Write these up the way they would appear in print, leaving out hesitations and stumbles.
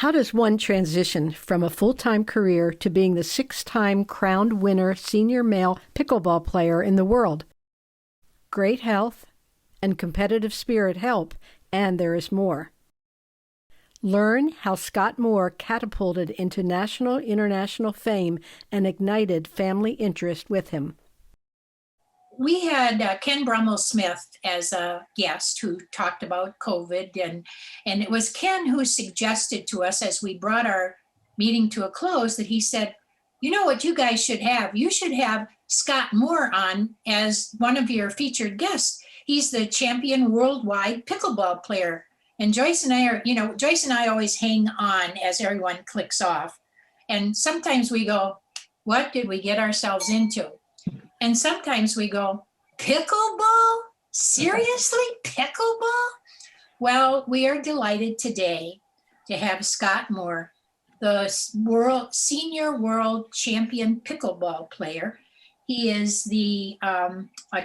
How does one transition from a full-time career to being the six-time crowned winner senior male pickleball player in the world? Great health and competitive spirit help, and there is more. Learn how Scott Moore catapulted into national international fame and ignited family interest with him. We had Ken Brummel-Smith as a guest who talked about COVID, and it was Ken who suggested to us as we brought our meeting to a close that he said, you know what you guys should have? You should have Scott Moore on as one of your featured guests. He's the champion worldwide pickleball player. And Joyce and I are, Joyce and I always hang on as everyone clicks off. And sometimes we go, what did we get ourselves into? And sometimes we go, pickleball? Seriously, pickleball? Well, we are delighted today to have Scott Moore, the senior world champion pickleball player. He is a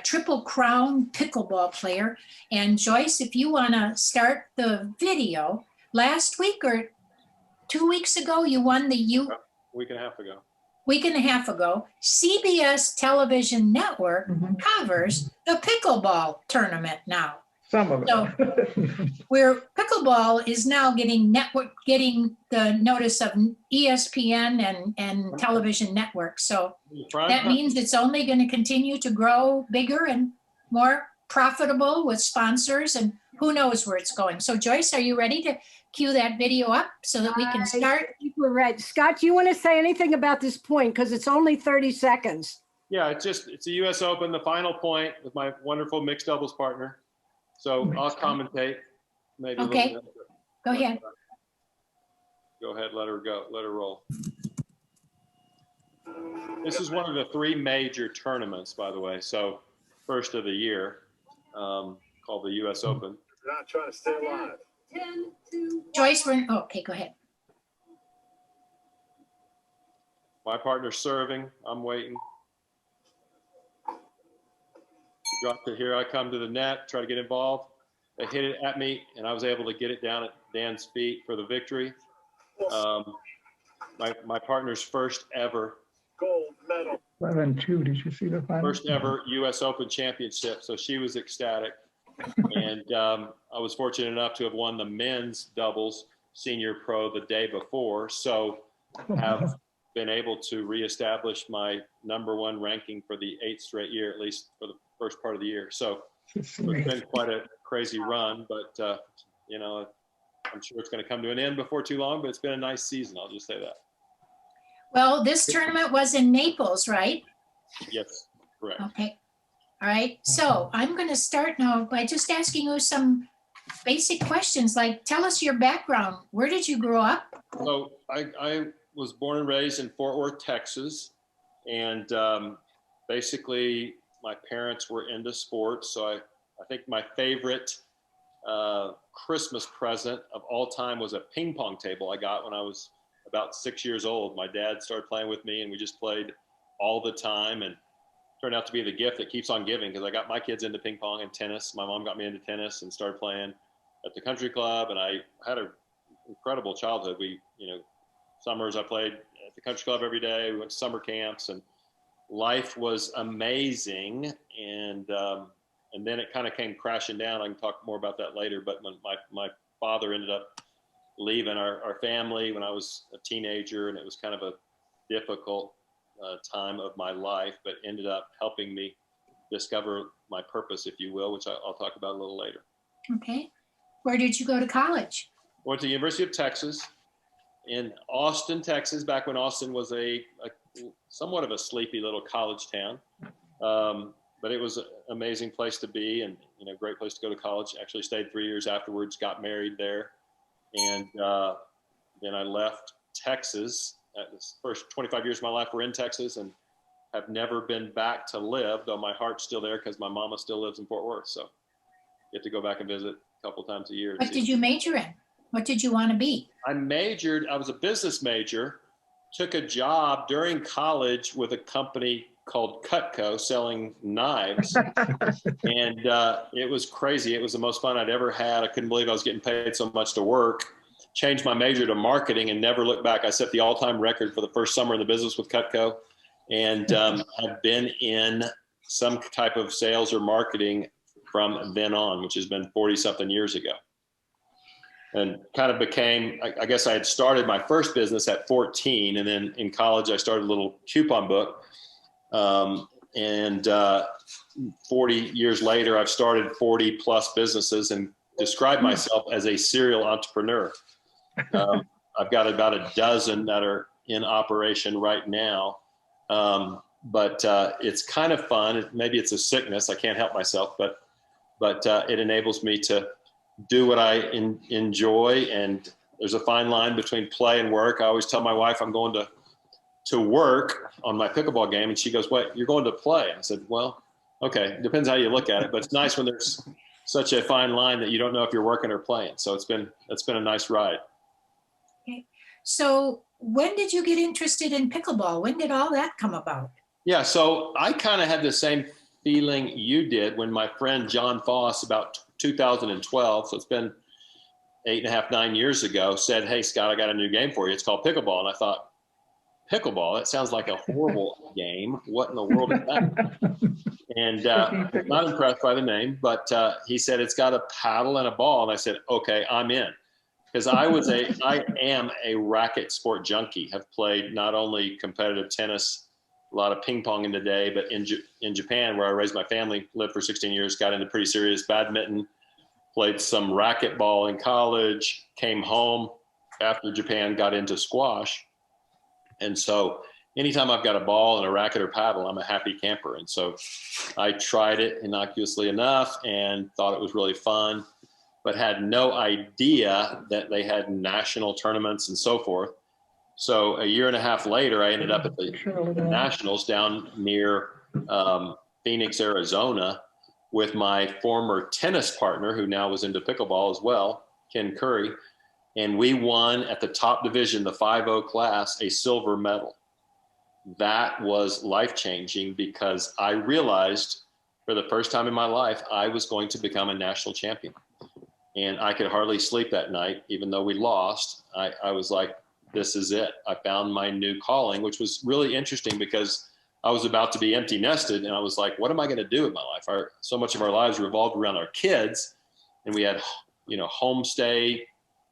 triple crown pickleball player. And Joyce, if you want to start the video, last week or 2 weeks ago, you won the week and a half ago. Week and a half ago, CBS television network covers the pickleball tournament now. Some of it. So where pickleball is now getting the notice of ESPN and television networks. So that means it's only going to continue to grow bigger and more profitable with sponsors, and who knows where it's going. So Joyce, are you ready to cue that video up so that we can start? I think we're ready. Scott, do you want to say anything about this point? Because it's only 30 seconds. Yeah, it's a US Open, the final point with my wonderful mixed doubles partner. So I'll commentate. Maybe okay, go ahead. Go ahead, let her go, let her roll. This is one of the three major tournaments, by the way. So first of the year, called the US Open. You're not trying to stay alive. 10, 2, Joyce, okay, go ahead. My partner's serving, I'm waiting. Dropped it here, I come to the net, try to get involved. They hit it at me, and I was able to get it down at Dan's feet for the victory. My partner's first ever gold medal. 11-2, did you see the final? First ever US Open championship, so she was ecstatic. And I was fortunate enough to have won the men's doubles senior pro the day before, so have been able to reestablish my #1 ranking for the 8th straight year, at least for the first part of the year. So it's been quite a crazy run, but I'm sure it's going to come to an end before too long, but it's been a nice season, I'll just say that. Well, this tournament was in Naples, right? Yes, correct. Okay. All right. So I'm going to start now by just asking you some basic questions, like tell us your background. Where did you grow up? So I was born and raised in Fort Worth, Texas. And basically my parents were into sports. So I think my favorite Christmas present of all time was a ping pong table I got when I was about 6 years old. My dad started playing with me and we just played all the time, and turned out to be the gift that keeps on giving, because I got my kids into ping pong and tennis. My mom got me into tennis and started playing at the country club, and I had an incredible childhood. Summers I played at the country club every day. We went to summer camps, and life was amazing. And then it kind of came crashing down. I can talk more about that later, but when my father ended up leaving our family when I was a teenager, and it was kind of a difficult time of my life, but ended up helping me discover my purpose, if you will, which I'll talk about a little later. Okay. Where did you go to college? Went to the University of Texas in Austin, Texas, back when Austin was a somewhat of a sleepy little college town. But it was an amazing place to be, and great place to go to college. Actually stayed 3 years afterwards, got married there. And then I left Texas. The first 25 years of my life were in Texas, and have never been back to live, though my heart's still there because my mama still lives in Fort Worth. So get to go back and visit a couple times a year. What did you major in? What did you want to be? I was a business major, took a job during college with a company called Cutco selling knives. And it was crazy. It was the most fun I'd ever had. I couldn't believe I was getting paid so much to work. changed my major to marketing and never looked back. I set the all-time record for the first summer in the business with Cutco, and have been in some type of sales or marketing from then on, which has been 40 something years ago. And kind of became, I guess I had started my first business at 14. And then in college, I started a little coupon book. 40 years later, I've started 40 plus businesses and describe myself as a serial entrepreneur. I've got about a dozen that are in operation right now. But it's kind of fun. Maybe it's a sickness. I can't help myself, but it enables me to do what I enjoy. And there's a fine line between play and work. I always tell my wife I'm going to work on my pickleball game. And she goes, "What, you're going to play?" I said, "Well, okay. Depends how you look at it, but it's nice when there's such a fine line that you don't know if you're working or playing." So it's been a nice ride. Okay. So when did you get interested in pickleball? When did all that come about? Yeah. So I kind of had the same feeling you did when my friend John Foss, about 2012, so it's been 8.5, 9 years ago, said, "Hey, Scott, I got a new game for you. It's called pickleball." And I thought, pickleball? That sounds like a horrible game. What in the world is that? And not impressed by the name, but he said, "It's got a paddle and a ball." And I said, "Okay, I'm in." Because I am a racket sport junkie. Have played not only competitive tennis, a lot of ping pong in the day, but in Japan, where I raised my family, lived for 16 years, got into pretty serious badminton, played some racquetball in college, came home after Japan, got into squash. And so anytime I've got a ball and a racket or paddle, I'm a happy camper. And so I tried it innocuously enough and thought it was really fun, but had no idea that they had national tournaments and so forth. So a year and a half later, I ended up at the Nationals down near Phoenix, Arizona, with my former tennis partner, who now was into pickleball as well, Ken Curry. And we won at the top division, the 5-0 class, a silver medal. That was life-changing because I realized for the first time in my life, I was going to become a national champion. And I could hardly sleep that night, even though we lost. I was like, this is it. I found my new calling, which was really interesting because I was about to be empty nested. And I was like, what am I going to do in my life? So much of our lives revolved around our kids. And we had, homestay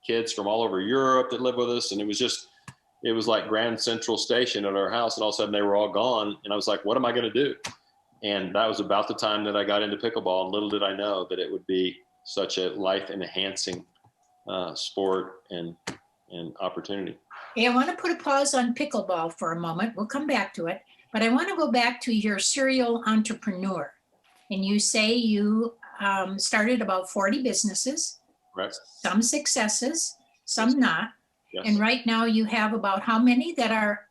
kids from all over Europe that lived with us. And it was like Grand Central Station at our house. And all of a sudden they were all gone. And I was like, what am I going to do? And that was about the time that I got into pickleball. And little did I know that it would be such a life enhancing sport and opportunity. Hey, I want to put a pause on pickleball for a moment. We'll come back to it, but I want to go back to your serial entrepreneur. And you say you started about 40 businesses, Right. Some successes, some not. Yes. And right now you have about how many that are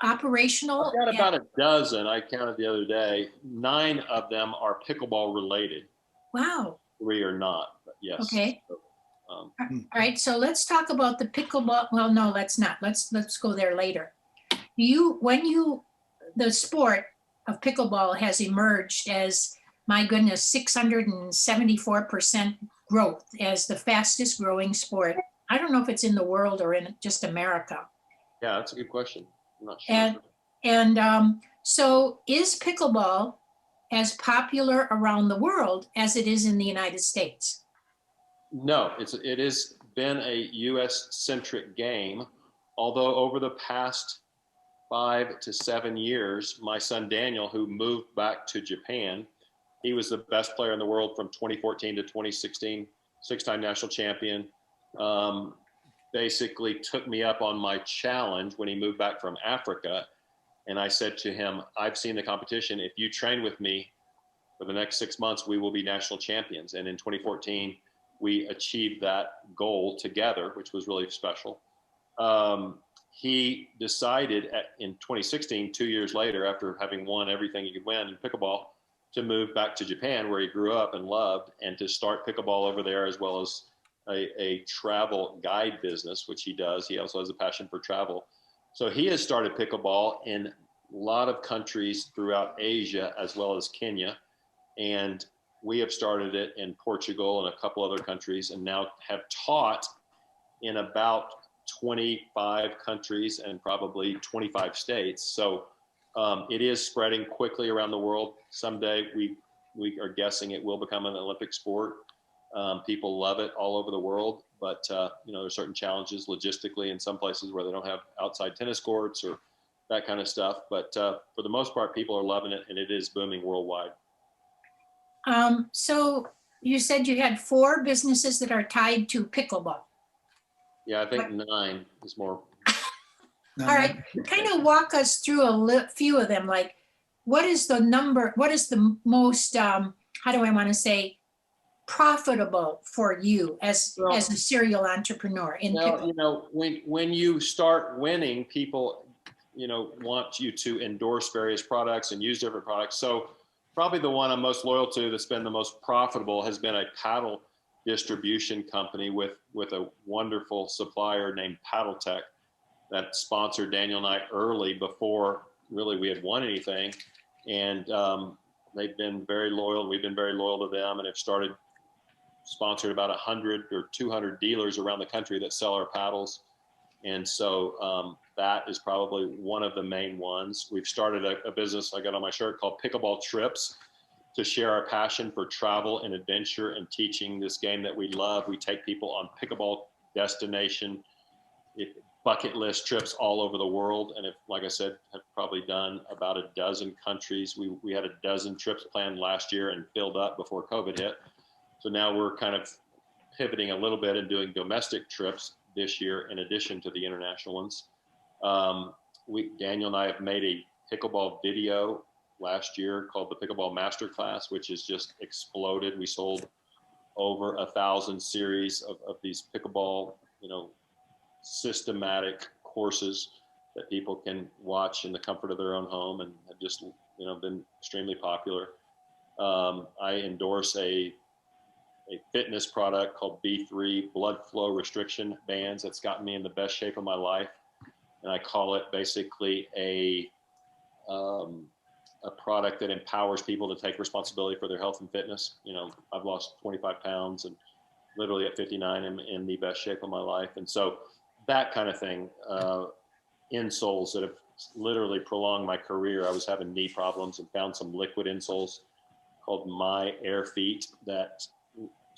operational? I've got about a dozen. I counted the other day. 9 of them are pickleball related. Wow. 3 are not, but yes. Okay. So, All right, so let's talk about the pickleball. Well, no, let's not. Let's go there later. The sport of pickleball has emerged as, my goodness, 674% growth as the fastest growing sport. I don't know if it's in the world or in just America. yeah, that's a good question. I'm not sure. So is pickleball as popular around the world as it is in the United States? No, it has been a U.S. centric game, although over the past 5 to 7 years, my son Daniel, who moved back to Japan, he was the best player in the world from 2014 to 2016, 6-time national champion. Basically took me up on my challenge when he moved back from Africa. And I said to him, I've seen the competition. If you train with me for the next 6 months, we will be national champions. And in 2014, we achieved that goal together, which was really special. He decided in 2016, 2 years later, after having won everything he could win in pickleball, to move back to Japan, where he grew up and loved, and to start pickleball over there, as well as a travel guide business, which he does. He also has a passion for travel. So he has started pickleball in a lot of countries throughout Asia, as well as Kenya. And we have started it in Portugal and a couple other countries, and now have taught in about 25 countries and probably 25 states. So it is spreading quickly around the world. Someday we are guessing it will become an Olympic sport. People love it all over the world, but there's certain challenges logistically in some places where they don't have outside tennis courts or that kind of stuff. But for the most part, people are loving it, and it is booming worldwide. So you said you had 4 businesses that are tied to pickleball. Yeah, I think 9 is more. All right, kind of walk us through a few of them. Like, what is the most, how do I want to say, profitable for you as a serial entrepreneur in pickleball? When you start winning, people, want you to endorse various products and use different products. So probably the one I'm most loyal to that's been the most profitable has been a paddle distribution company with a wonderful supplier named Paddletech that sponsored Daniel and I early before really we had won anything. And they've been very loyal. We've been very loyal to them and have sponsored about 100 or 200 dealers around the country that sell our paddles. And so that is probably one of the main ones. We've started a business I got on my shirt called Pickleball Trips to share our passion for travel and adventure and teaching this game that we love. We take people on pickleball destination, bucket list trips all over the world. And like I said, have probably done about a dozen countries. We had a dozen trips planned last year and filled up before COVID hit. So now we're kind of pivoting a little bit and doing domestic trips this year in addition to the international ones. Daniel and I have made a pickleball video last year called the Pickleball Masterclass, which has just exploded. We sold over 1,000 series of these pickleball, systematic courses that people can watch in the comfort of their own home and have just, been extremely popular. I endorse a fitness product called B3 blood flow restriction bands that's gotten me in the best shape of my life. And I call it basically a product that empowers people to take responsibility for their health and fitness. I've lost 25 pounds and literally at 59, I'm in the best shape of my life. And so that kind of thing, insoles that have literally prolonged my career. I was having knee problems and found some liquid insoles called My Air Feet that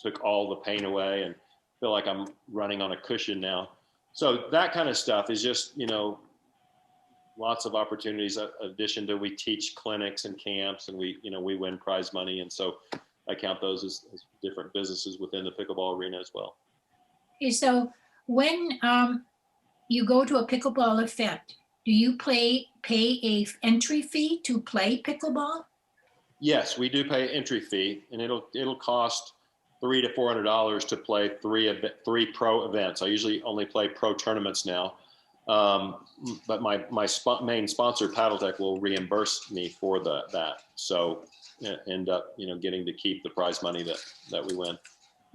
took all the pain away and feel like I'm running on a cushion now. So that kind of stuff is just, lots of opportunities. In addition to we teach clinics and camps and we win prize money. And so I count those as different businesses within the pickleball arena as well. Okay, so when you go to a pickleball event, do you pay a entry fee to play pickleball? Yes, we do pay an entry fee, and it'll cost $300 to $400 to play three pro events. I usually only play pro tournaments now, but my main sponsor, Paddletech, will reimburse me for that. So end up getting to keep the prize money that we win.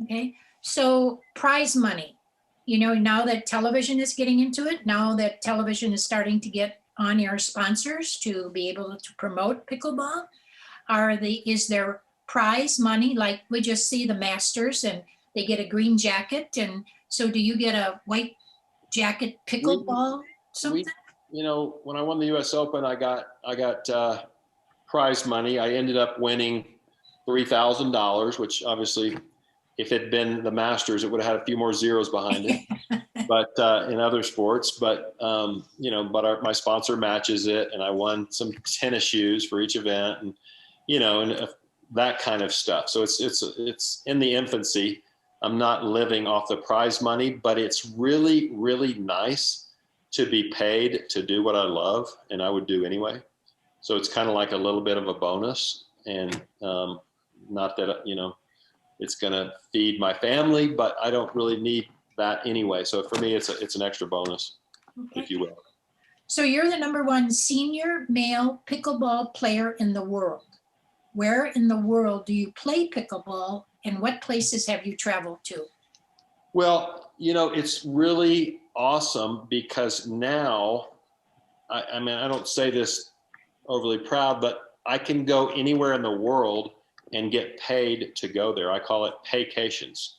Okay, so prize money. Now that television is getting into it, now that television is starting to get on-air sponsors to be able to promote pickleball, is there prize money? Like we just see the Masters and they get a green jacket, and so do you get a white jacket pickleball something? When I won the U.S. Open, I got prize money. I ended up winning $3,000, which obviously, if it had been the Masters, it would have had a few more zeros behind it. But in other sports, but my sponsor matches it, and I won some tennis shoes for each event, and and that kind of stuff. So it's in the infancy. I'm not living off the prize money, but it's really, really nice to be paid to do what I love, and I would do anyway. So it's kind of like a little bit of a bonus, and not that it's going to feed my family, but I don't really need that anyway. So for me, it's an extra bonus, if you will. So you're the #1 senior male pickleball player in the world. Where in the world do you play pickleball, and what places have you traveled to? Well, it's really awesome because now, I mean, I don't say this overly proud, but I can go anywhere in the world and get paid to go there. I call it paycations.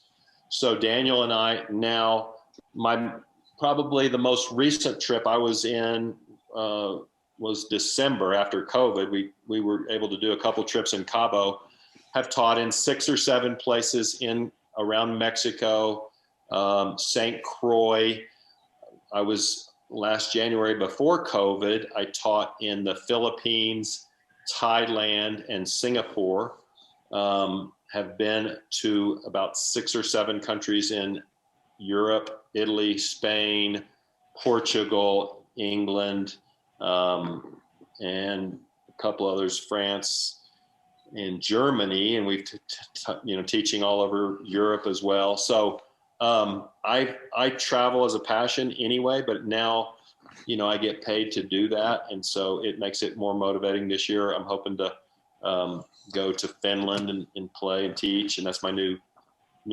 So Daniel and I now Probably the most recent trip I was in was December after COVID. We were able to do a couple trips in Cabo, have taught in 6 or 7 places in around Mexico, St. Croix. I was last January before COVID, I taught in the Philippines, Thailand, and Singapore. Have been to about 6 or 7 countries in Europe, Italy, Spain, Portugal, England, and a couple others, France and Germany, and we've teaching all over Europe as well. So I travel as a passion anyway, but now I get paid to do that, and so it makes it more motivating. This year I'm hoping to go to Finland and play and teach, and that's my new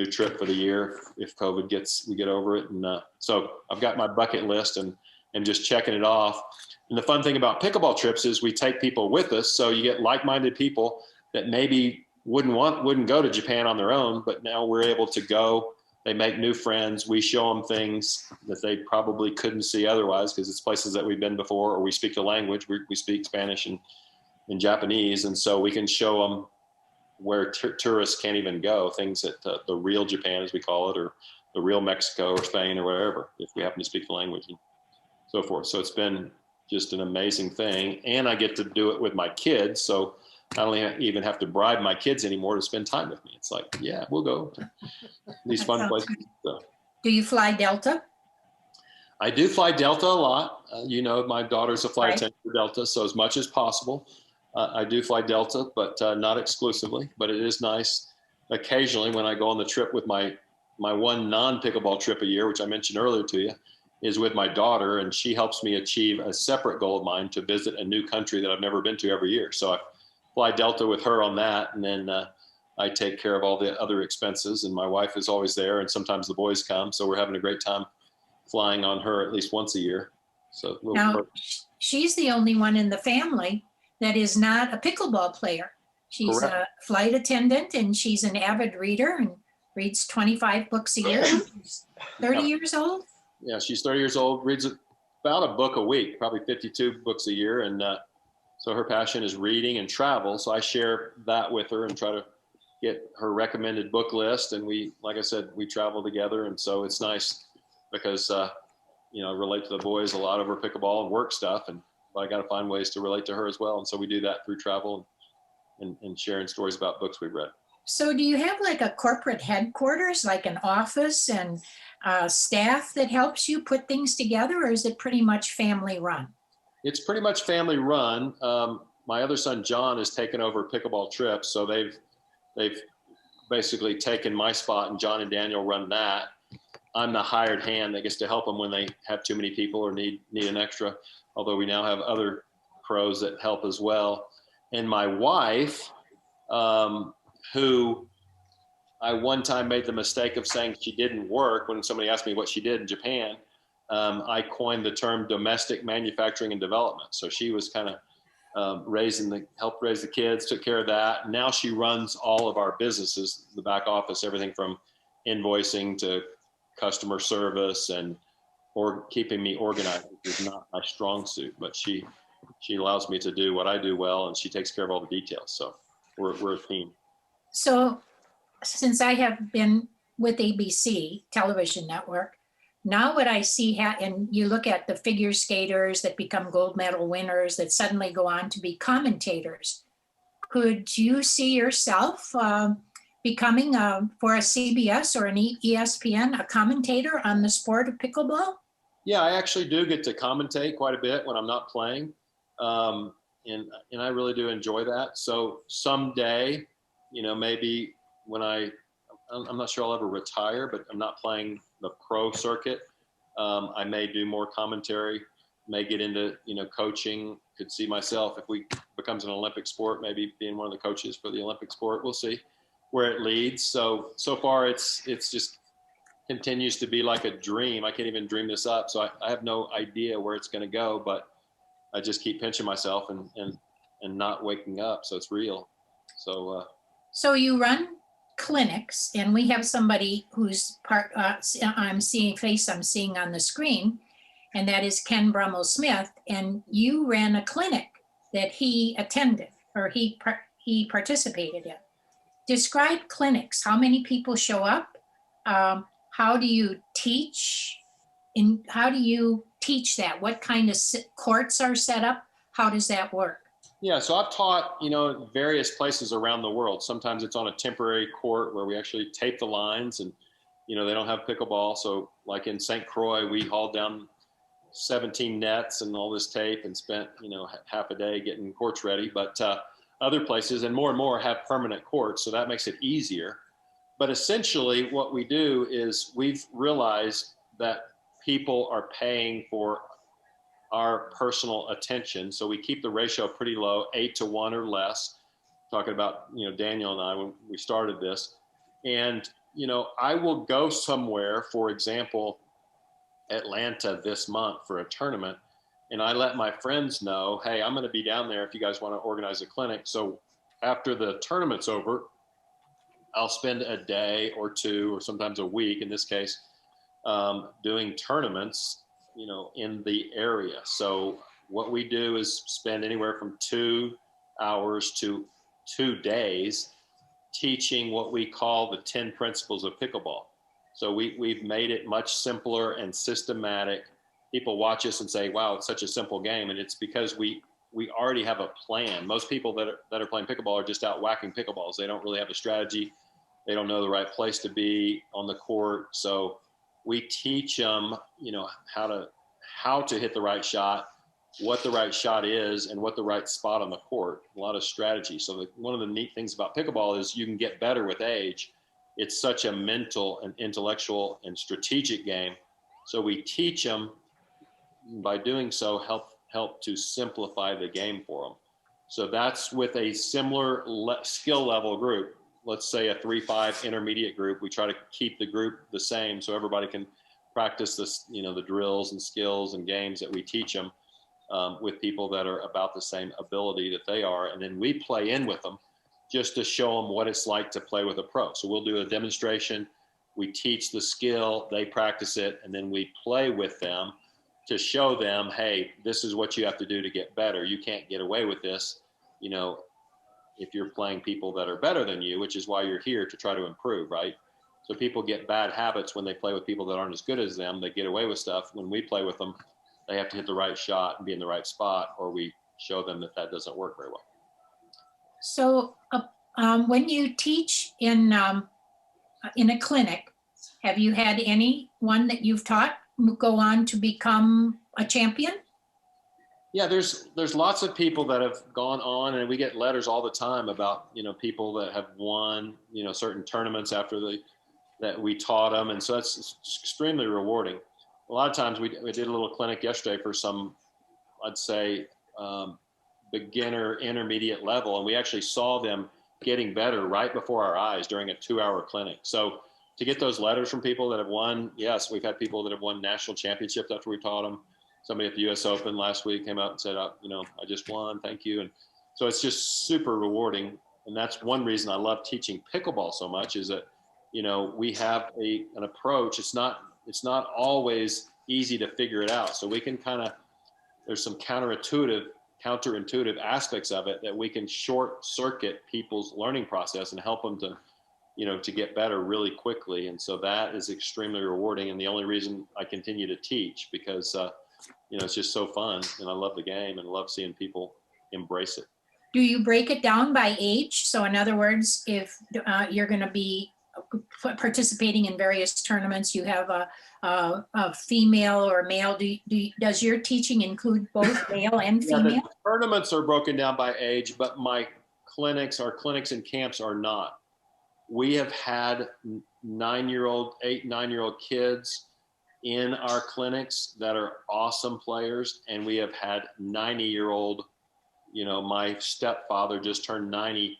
trip for the year if COVID we get over it. And so I've got my bucket list and just checking it off. And the fun thing about Pickleball Trips is we take people with us, so you get like-minded people that maybe wouldn't go to Japan on their own, but now we're able to go. They make new friends. We show them things that they probably couldn't see otherwise because it's places that we've been before, or we speak the language. We speak Spanish and Japanese, and so we can show them where tourists can't even go, things that the real Japan, as we call it, or the real Mexico or Spain or wherever, if we happen to speak the language and so forth. So it's been just an amazing thing. And I get to do it with my kids. So I don't even have to bribe my kids anymore to spend time with me. It's like, yeah, we'll go to these fun places. So. Do you fly Delta? I do fly Delta a lot. My daughter's a flight attendant for Delta, so as much as possible. I do fly Delta, but not exclusively. But it is nice occasionally when I go on the trip with my one non-pickleball trip a year, which I mentioned earlier to you, is with my daughter, and she helps me achieve a separate goal of mine to visit a new country that I've never been to every year. So I fly Delta with her on that, and then I take care of all the other expenses, and my wife is always there, and sometimes the boys come, so we're having a great time flying on her at least once a year. So now, she's the only one in the family that is not a pickleball player. She's Correct. A flight attendant, and she's an avid reader and reads 25 books a year. She's 30 years old. Yeah, she's 30 years old, reads about a book a week, probably 52 books a year. And so her passion is reading and travel. So I share that with her and try to get her recommended book list. And like I said, we travel together. And so it's nice because, I relate to the boys a lot over pickleball and work stuff. And I got to find ways to relate to her as well. And so we do that through travel and sharing stories about books we've read. So do you have like a corporate headquarters, like an office and staff that helps you put things together, or is it pretty much family run? It's pretty much family run. My other son, John, has taken over Pickleball Trips. So they've basically taken my spot, and John and Daniel run that. I'm the hired hand that gets to help them when they have too many people or need an extra, although we now have other pros that help as well. And my wife, who I one time made the mistake of saying she didn't work when somebody asked me what she did in Japan. I coined the term domestic manufacturing and development. So she was kind of helped raise the kids, took care of that. Now she runs all of our businesses, the back office, everything from invoicing to customer service or keeping me organized, which is not my strong suit, but she allows me to do what I do well, and she takes care of all the details. So we're a team. So since I have been with ABC television network, now what I see, and you look at the figure skaters that become gold medal winners that suddenly go on to be commentators. Could you see yourself becoming for a CBS or an ESPN, a commentator on the sport of pickleball? Yeah, I actually do get to commentate quite a bit when I'm not playing. And I really do enjoy that. So someday, maybe when I'm not sure I'll ever retire, but I'm not playing the pro circuit. I may do more commentary, may get into, coaching, could see myself if we becomes an Olympic sport, maybe being one of the coaches for the Olympic sport. We'll see where it leads. So far it's just continues to be like a dream. I can't even dream this up. So I have no idea where it's going to go, but I just keep pinching myself and not waking up. So it's real. So you run clinics, and we have somebody who's I'm seeing on the screen, and that is Ken Brummel Smith, and you ran a clinic that he attended or he participated in. Describe clinics. How many people show up? How do you teach? How do you teach that? What kind of courts are set up? How does that work? Yeah, so I've taught, various places around the world. Sometimes it's on a temporary court where we actually tape the lines and, they don't have pickleball. So like in St. Croix, we hauled down 17 nets and all this tape and spent, half a day getting courts ready. But other places and more have permanent courts. So that makes it easier. But essentially what we do is we've realized that people are paying for our personal attention. So we keep the ratio pretty low, 8-to-1 or less. Talking about, Daniel and I, when we started this. And, I will go somewhere, for example, Atlanta this month for a tournament. And I let my friends know, hey, I'm going to be down there if you guys want to organize a clinic. So after the tournament's over, I'll spend a day or two, or sometimes a week in this case, doing tournaments, in the area. So what we do is spend anywhere from 2 hours to 2 days teaching what we call the 10 Principles of Pickleball. So we've made it much simpler and systematic. People watch us and say, wow, it's such a simple game. And it's because we already have a plan. Most people that are playing pickleball are just out whacking pickleballs. They don't really have a strategy. They don't know the right place to be on the court. So we teach them, how to hit the right shot, what the right shot is, and what the right spot on the court. A lot of strategy. So one of the neat things about pickleball is you can get better with age. It's such a mental and intellectual and strategic game. So we teach them, by doing so, help to simplify the game for them. So that's with a similar skill level group. Let's say a 3-5 intermediate group. We try to keep the group the same so everybody can practice this, the drills and skills and games that we teach them with people that are about the same ability that they are. And then we play in with them just to show them what it's like to play with a pro. So we'll do a demonstration. We teach the skill, they practice it, and then we play with them to show them, hey, this is what you have to do to get better. You can't get away with this, if you're playing people that are better than you, which is why you're here, to try to improve, right? So people get bad habits when they play with people that aren't as good as them. They get away with stuff. When we play with them, they have to hit the right shot and be in the right spot, or we show them that doesn't work very well. So when you teach in a clinic, have you had anyone that you've taught go on to become a champion? Yeah, there's lots of people that have gone on, and we get letters all the time about, people that have won, certain tournaments after that we taught them. And so that's extremely rewarding. A lot of times we did a little clinic yesterday for some, I'd say, beginner intermediate level. And we actually saw them getting better right before our eyes during a 2-hour clinic. So to get those letters from people that have won, yes, we've had people that have won national championships after we taught them. Somebody at the US Open last week came out and said, I just won, thank you. And so it's just super rewarding. And that's one reason I love teaching pickleball so much, is that, we have an approach. It's not always easy to figure it out. So we can there's some counterintuitive aspects of it that we can short circuit people's learning process and help them to get better really quickly. And so that is extremely rewarding. And the only reason I continue to teach, because, it's just so fun, and I love the game and love seeing people embrace it. Do you break it down by age? So in other words, if you're going to be participating in various tournaments, you have a female or male. Does your teaching include both male and female? Yeah, the tournaments are broken down by age, but our clinics and camps are not. We have had 8, 9-year-old kids in our clinics that are awesome players. And we have had 90-year-old, my stepfather just turned 90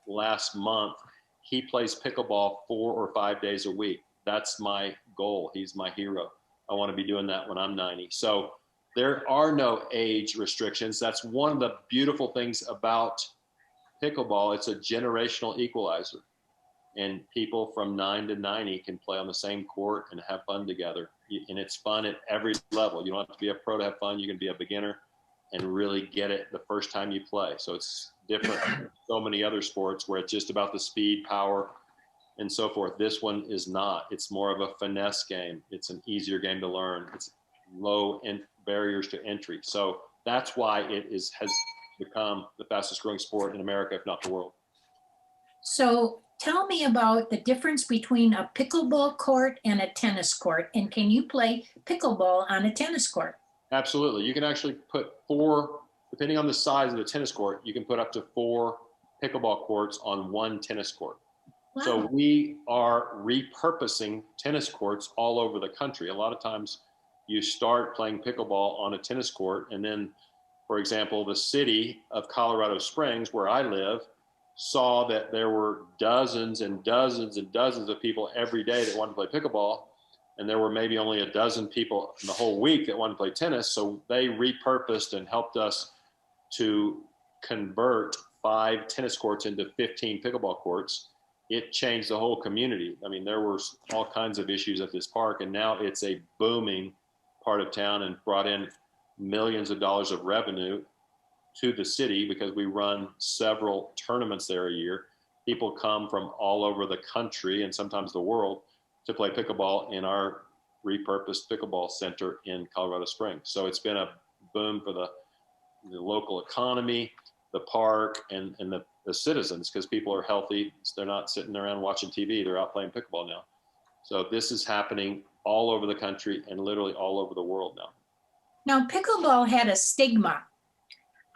last month. He plays pickleball 4 or 5 days a week. That's my goal. He's my hero. I want to be doing that when I'm 90. So there are no age restrictions. That's one of the beautiful things about pickleball. It's a generational equalizer. and people from 9 to 90 can play on the same court and have fun together. And it's fun at every level. You don't have to be a pro to have fun. You can be a beginner and really get it the first time you play. So it's different from so many other sports where it's just about the speed, power, and so forth. This one is not. It's more of a finesse game. It's an easier game to learn. It's low barriers to entry. So that's why has become the fastest growing sport in America, if not the world. So tell me about the difference between a pickleball court and a tennis court. And can you play pickleball on a tennis court? Absolutely. You can actually put 4, depending on the size of the tennis court, you can put up to 4 pickleball courts on one tennis court. Wow. So we are repurposing tennis courts all over the country. A lot of times you start playing pickleball on a tennis court, and then, for example, the city of Colorado Springs, where I live, saw that there were dozens and dozens and dozens of people every day that wanted to play pickleball, and there were maybe only a dozen people in the whole week that wanted to play tennis. So they repurposed and helped us to convert 5 tennis courts into 15 pickleball courts. It changed the whole community. I mean, there were all kinds of issues at this park, and now it's a booming part of town and brought in millions of dollars of revenue to the city because we run several tournaments there a year. People come from all over the country and sometimes the world to play pickleball in our repurposed pickleball center in Colorado Springs. So it's been a boom for the local economy, the park, and the citizens, because people are healthy. They're not sitting around watching TV. They're out playing pickleball now. So this is happening all over the country and literally all over the world now. Now, pickleball had a stigma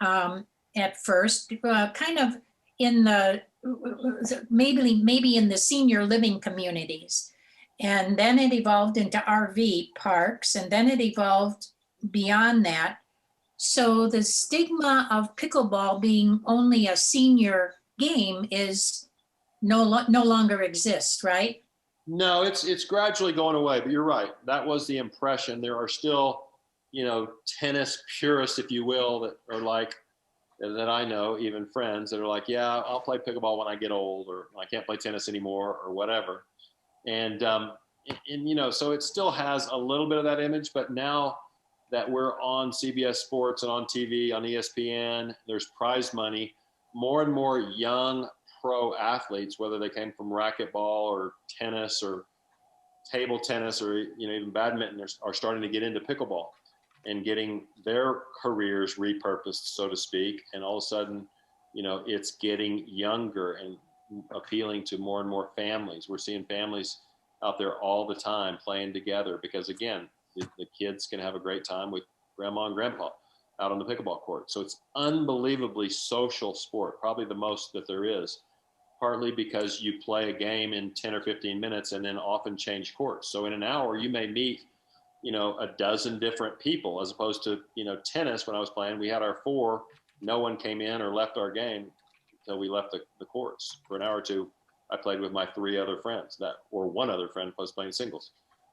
at first, kind of in the, maybe in the senior living communities. And then it evolved into RV parks, and then it evolved beyond that. So the stigma of pickleball being only a senior game is no longer exists, right? No, it's gradually going away, but you're right. That was the impression. There are still, tennis purists, if you will, that are like, that I know, even friends that are like, yeah, I'll play pickleball when I get old, or I can't play tennis anymore, or whatever. And so it still has a little bit of that image, but now that we're on CBS Sports and on TV, on ESPN, there's prize money, more and more young pro athletes, whether they came from racquetball or tennis or table tennis or even badminton, are starting to get into pickleball and getting their careers repurposed, so to speak. And all of a sudden, it's getting younger and appealing to more and more families. We're seeing families out there all the time playing together because, again, the kids can have a great time with grandma and grandpa out on the pickleball court. So it's unbelievably social sport, probably the most that there is, partly because you play a game in 10 or 15 minutes and then often change courts. So in an hour, you may meet, a dozen different people, as opposed to, tennis. When I was playing, we had our 4, no one came in or left our game until we left the courts. For an hour or two, I played with my 3 other friends, or one other friend was playing singles.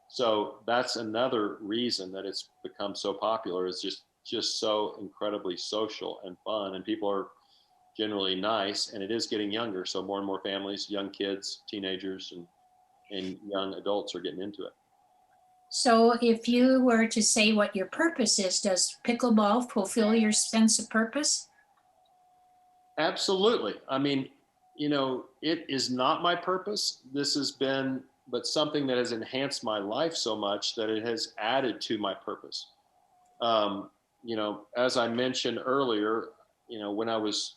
So that's another reason that it's become so popular. It's just so incredibly social and fun, and people are generally nice, and it is getting younger. So more and more families, young kids, teenagers, and young adults are getting into it. So if you were to say what your purpose is, does pickleball fulfill your sense of purpose? Absolutely. I mean, it is not my purpose. This has been, but something that has enhanced my life so much that it has added to my purpose. As I mentioned earlier, when I was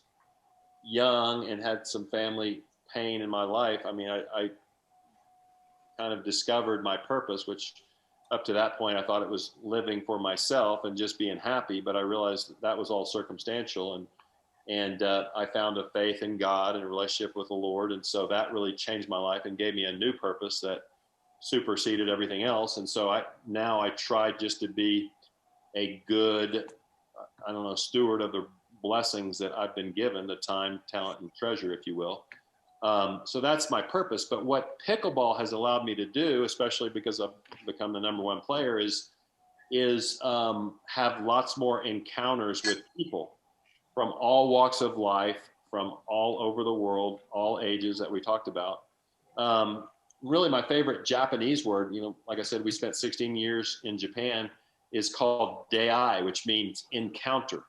young and had some family pain in my life, I kind of discovered my purpose, which up to that point, I thought it was living for myself and just being happy, but I realized that was all circumstantial. And I found a faith in God and a relationship with the Lord. And so that really changed my life and gave me a new purpose that superseded everything else. And so I try just to be a good, steward of the blessings that I've been given, the time, talent, and treasure, if you will. So that's my purpose. But what pickleball has allowed me to do, especially because I've become the number 1 player, is have lots more encounters with people from all walks of life, from all over the world, all ages that we talked about. really my favorite Japanese word, like I said, we spent 16 years in Japan, is called dei, which means encounter.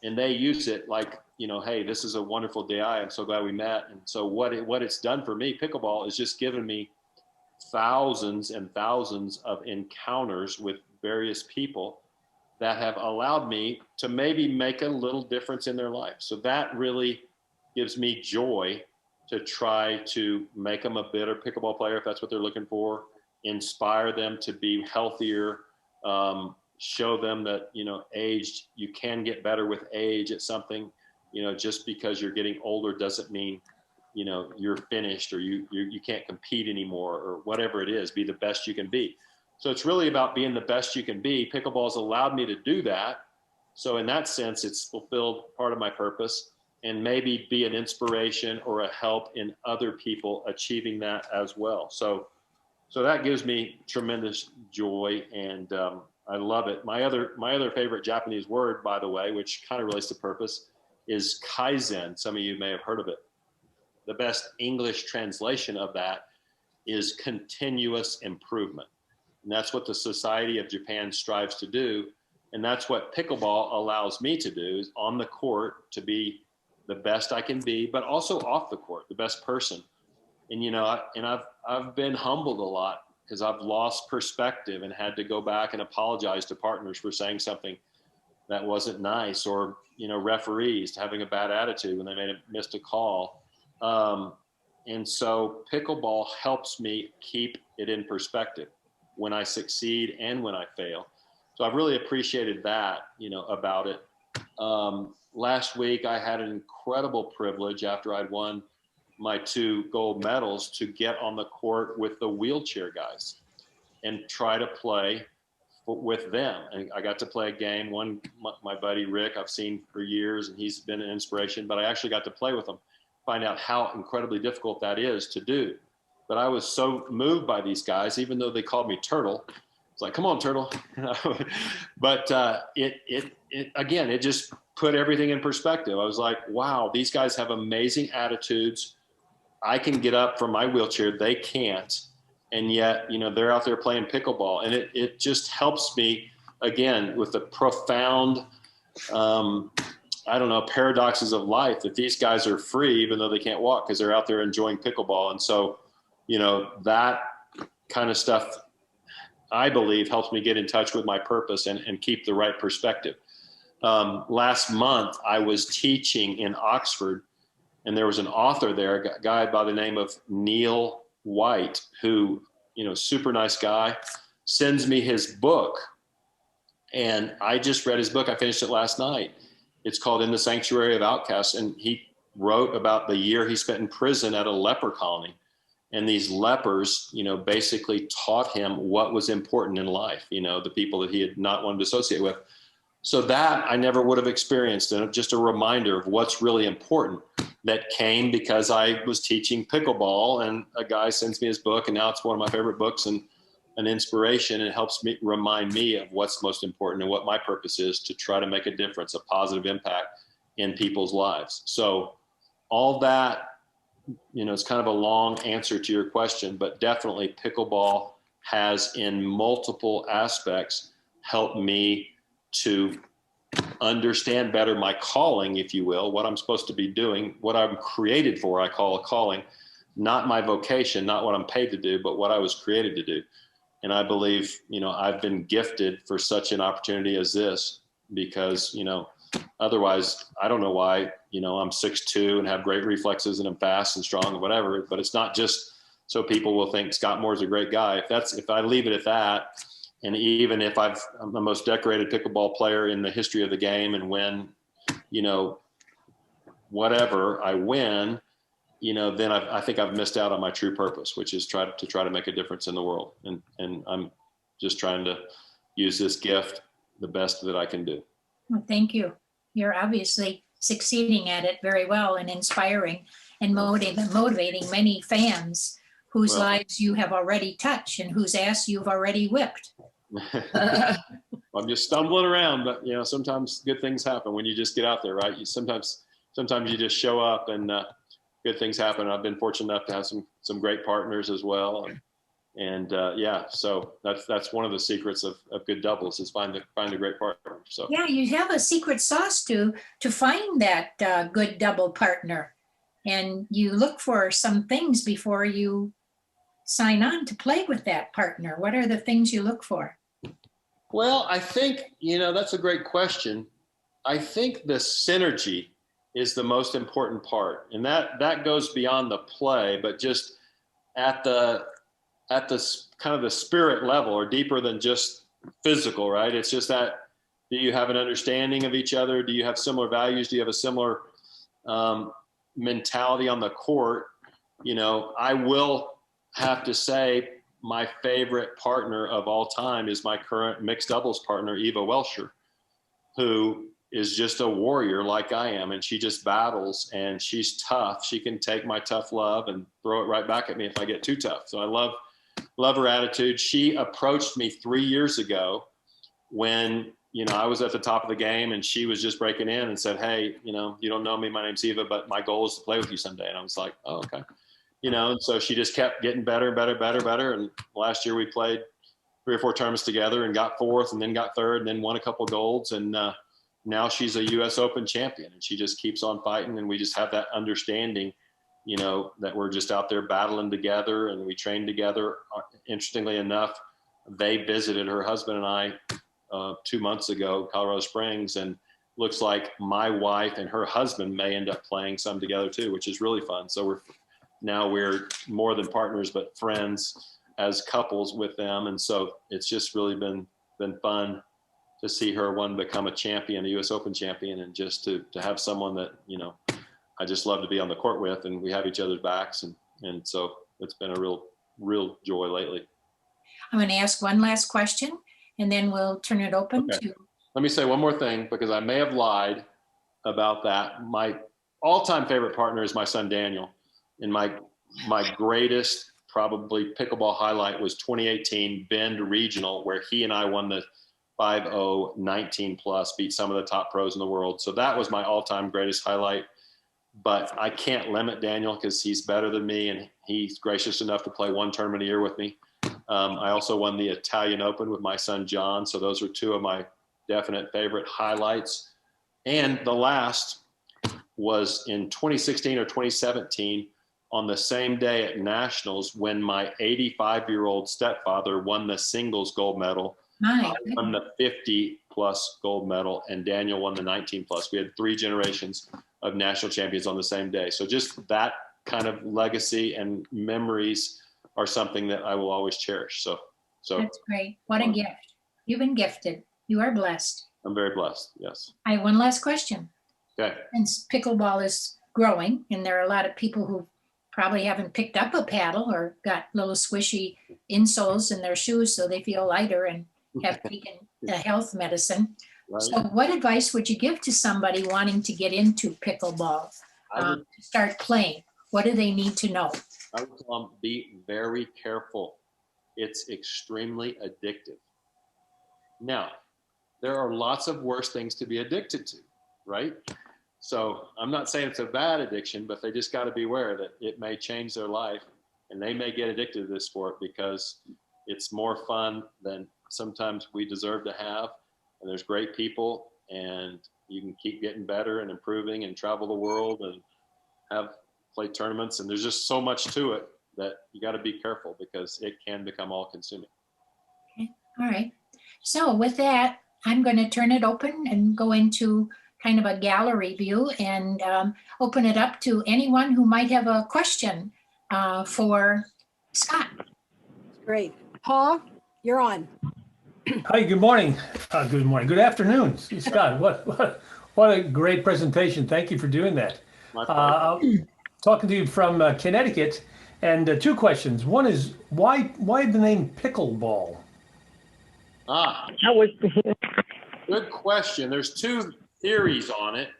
And they use it like, hey, this is a wonderful day. I'm so glad we met. And so what it's done for me, pickleball, is just given me thousands and thousands of encounters with various people that have allowed me to maybe make a little difference in their life. So that really gives me joy to try to make them a better pickleball player if that's what they're looking for, inspire them to be healthier, show them that, aged, you can get better with age at something. Just because you're getting older doesn't mean, you're finished or you can't compete anymore or whatever it is. Be the best you can be. So it's really about being the best you can be. Pickleball's allowed me to do that. So in that sense, it's fulfilled part of my purpose, and maybe be an inspiration or a help in other people achieving that as well. So that gives me tremendous joy, and I love it. My other favorite Japanese word, by the way, which kind of relates to purpose, is kaizen. Some of you may have heard of it. The best English translation of that is continuous improvement. And that's what the Society of Japan strives to do. And that's what pickleball allows me to do, is on the court to be the best I can be, but also off the court, the best person. And, I've been humbled a lot because I've lost perspective and had to go back and apologize to partners for saying something that wasn't nice, or, referees having a bad attitude when they missed a call. And so pickleball helps me keep it in perspective when I succeed and when I fail. So I've really appreciated that, about it. Last week, I had an incredible privilege after I'd won my 2 gold medals to get on the court with the wheelchair guys and try to play with them. And I got to play a game. My buddy Rick, I've seen for years, and he's been an inspiration, but I actually got to play with him, find out how incredibly difficult that is to do. But I was so moved by these guys, even though they called me Turtle. It's like, come on, Turtle. But it just put everything in perspective. I was like, wow, these guys have amazing attitudes. I can get up from my wheelchair. They can't. And yet, they're out there playing pickleball. And it just helps me, again, with the profound, paradoxes of life, that these guys are free, even though they can't walk, because they're out there enjoying pickleball. And so, that kind of stuff, I believe, helps me get in touch with my purpose and keep the right perspective. Last month, I was teaching in Oxford, and there was an author there, a guy by the name of Neil White, who, super nice guy, sends me his book. And I just read his book. I finished it last night. It's called In the Sanctuary of Outcasts. And he wrote about the year he spent in prison at a leper colony. And these lepers, basically taught him what was important in life, the people that he had not wanted to associate with. So that I never would have experienced. And just a reminder of what's really important that came because I was teaching pickleball, and a guy sends me his book, and now it's one of my favorite books and an inspiration. And it helps me remind me of what's most important and what my purpose is, to try to make a difference, a positive impact in people's lives. So all that, it's kind of a long answer to your question, but definitely pickleball has, in multiple aspects, helped me to understand better my calling, if you will, what I'm supposed to be doing, what I'm created for. I call a calling, not my vocation, not what I'm paid to do, but what I was created to do. And I believe, I've been gifted for such an opportunity as this, because, otherwise I don't know why, I'm 6'2" and have great reflexes and I'm fast and strong and whatever, but it's not just so people will think Scott Moore's a great guy. If I leave it at that, and even if I'm the most decorated pickleball player in the history of the game, and when, whatever I win, then I think I've missed out on my true purpose, which is try to make a difference in the world. And I'm just trying to use this gift the best that I can do. Well, thank you. You're obviously succeeding at it very well, and inspiring and motivating many fans whose lives you have already touched and whose ass you've already whipped. I'm just stumbling around, but sometimes good things happen when you just get out there, right? Sometimes you just show up, and good things happen. I've been fortunate enough to have some great partners as well. And yeah, so that's one of the secrets of good doubles is find a great partner. So Yeah, you have a secret sauce to find that good double partner. And you look for some things before you sign on to play with that partner. What are the things you look for? well, I think, that's a great question. I think the synergy is the most important part. And that goes beyond the play, but just at the kind of the spirit level or deeper than just physical, right? It's just that, do you have an understanding of each other? Do you have similar values? Do you have a similar mentality on the court? I will have to say my favorite partner of all time is my current mixed doubles partner, Eva Welsher, who is just a warrior like I am. And she just battles and she's tough. She can take my tough love and throw it right back at me if I get too tough. So I love her attitude. She approached me 3 years ago when, I was at the top of the game and she was just breaking in and said, hey, you don't know me, my name's Eva, but my goal is to play with you someday. And I was like, oh, okay. And so she just kept getting better and better, better, better. And last year we played 3 or 4 tournaments together and got 4th and then got 3rd and then won a couple of golds. And now she's a US Open champion and she just keeps on fighting. And we just have that understanding, that we're just out there battling together and we train together. Interestingly enough, they visited her husband and I 2 months ago, Colorado Springs, and looks like my wife and her husband may end up playing some together too, which is really fun. So we're more than partners, but friends as couples with them. And so it's just really been fun to see her become a champion, a US Open champion, and just to have someone that, I just love to be on the court with, and we have each other's backs. And so it's been a real joy lately. I'm going to ask one last question and then we'll turn it open to. Let me say one more thing because I may have lied about that. My all-time favorite partner is my son, Daniel. And my greatest probably pickleball highlight was 2018 Bend Regional, where he and I won the 5-0 19 plus, beat some of the top pros in the world. So that was my all-time greatest highlight. But I can't limit Daniel because he's better than me and he's gracious enough to play 1 tournament a year with me. I also won the Italian Open with my son, John. So those are 2 of my definite favorite highlights. And the last was in 2016 or 2017 on the same day at Nationals when my 85-year-old stepfather won the singles gold medal. I won the 50-plus gold medal, and Daniel won the 19-plus. We had 3 generations of national champions on the same day. So just that kind of legacy and memories are something that I will always cherish. So That's great. What a gift. You've been gifted. You are blessed. I'm very blessed. Yes. I have one last question. Okay. Since pickleball is growing and there are a lot of people who probably haven't picked up a paddle or got little swishy insoles in their shoes so they feel lighter and have taken the health medicine. Right. So what advice would you give to somebody wanting to get into pickleball, to start playing? What do they need to know? I would tell them, be very careful. It's extremely addictive. Now, there are lots of worse things to be addicted to, right? So I'm not saying it's a bad addiction, but they just got to be aware that it may change their life and they may get addicted to this sport because it's more fun than sometimes we deserve to have. And there's great people and you can keep getting better and improving and travel the world and play tournaments. And there's just so much to it that you got to be careful because it can become all consuming. Okay. All right. So with that, I'm going to turn it open and go into kind of a gallery view and open it up to anyone who might have a question for Scott. Great. Paul, you're on. Hi, good morning. Good morning. Good afternoon, Scott. What a great presentation. Thank you for doing that. Talking to you from Connecticut, and 2 questions. One is why the name Pickleball? That was Good question. There's 2 theories on it.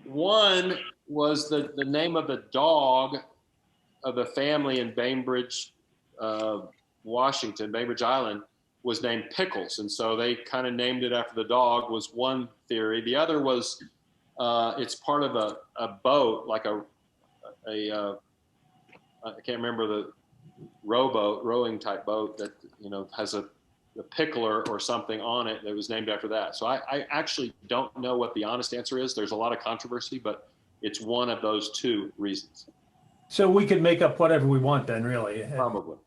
One was the name of the dog of the family in Bainbridge, Washington, Bainbridge Island, was named Pickles. And so they kind of named it after the dog was one theory. The other was it's part of a boat, like I can't remember the rowing type boat that, has a pickler or something on it that was named after that. So I actually don't know what the honest answer is. There's a lot of controversy, but it's one of those two reasons. So we could make up whatever we want then, really. Probably.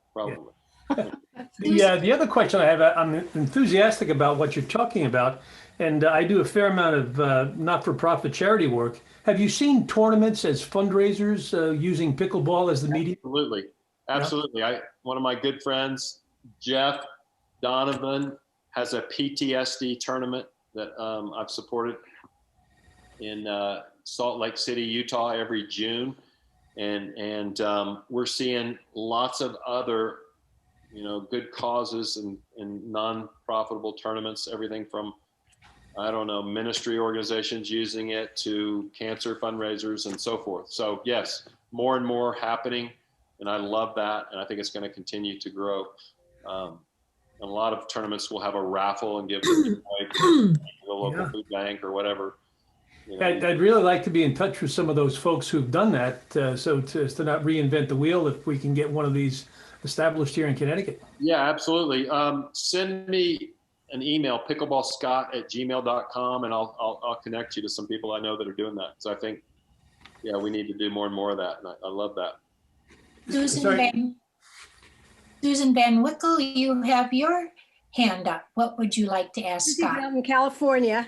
The other question I have, I'm enthusiastic about what you're talking about, and I do a fair amount of not-for-profit charity work. Have you seen tournaments as fundraisers using pickleball as the medium? Absolutely. Yeah. One of my good friends, Jeff Donovan, has a PTSD tournament that I've supported in Salt Lake City, Utah, every June, and we're seeing lots of other, good causes and non-profitable tournaments. Everything from, ministry organizations using it to cancer fundraisers and so forth. So yes, more and more happening, and I love that, and I think it's going to continue to grow. A lot of tournaments will have a raffle and give them away to the local food bank or whatever. I'd really like to be in touch with some of those folks who've done that, so to not reinvent the wheel, if we can get one of these established here in Connecticut. Yeah, absolutely. Send me an email, pickleballscott@gmail.com, and I'll connect you to some people I know that are doing that. So I think, we need to do more and more of that, and I love that. Susan Van Wickle, you have your hand up. What would you like to ask Scott? In California.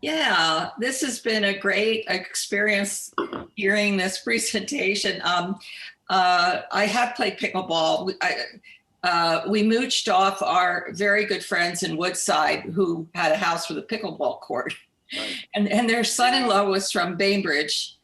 Yeah, this has been a great experience hearing this presentation. I have played pickleball. We mooched off our very good friends in Woodside who had a house with a pickleball court. Right. And their son-in-law was from Bainbridge.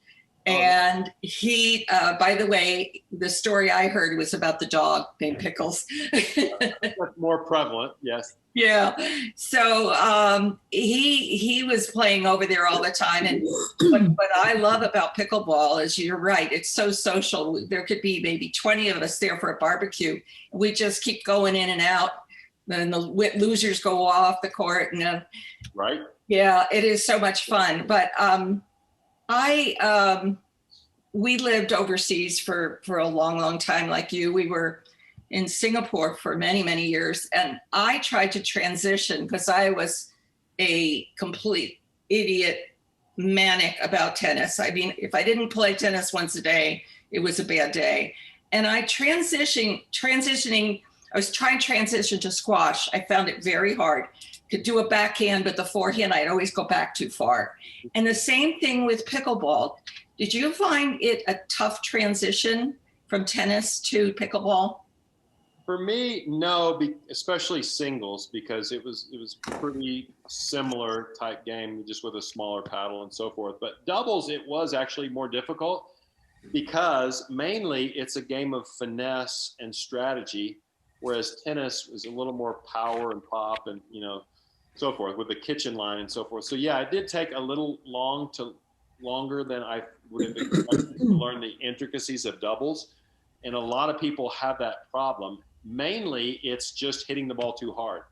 And he, by the way, the story I heard was about the dog named Pickles. That's more prevalent, yes. Yeah. So he was playing over there all the time. And what I love about pickleball is, you're right, it's so social. There could be maybe 20 of us there for a barbecue. We just keep going in and out. And the losers go off the court. And right. Yeah, it is so much fun. But we lived overseas for a long time, like you. We were in Singapore for many, many years. And I tried to transition because I was a complete idiot, manic about tennis. I mean, if I didn't play tennis once a day, it was a bad day. And I was trying to transition to squash. I found it very hard. Could do a backhand, but the forehand, I'd always go back too far. And the same thing with pickleball. Did you find it a tough transition from tennis to pickleball? For me, no, especially singles, because it was pretty similar type game, just with a smaller paddle and so forth. But doubles, it was actually more difficult because mainly it's a game of finesse and strategy, whereas tennis is a little more power and pop and, so forth, with the kitchen line and so forth. So yeah, it did take a little longer than I would have expected to learn the intricacies of doubles. And a lot of people have that problem. Mainly, it's just hitting the ball too hard.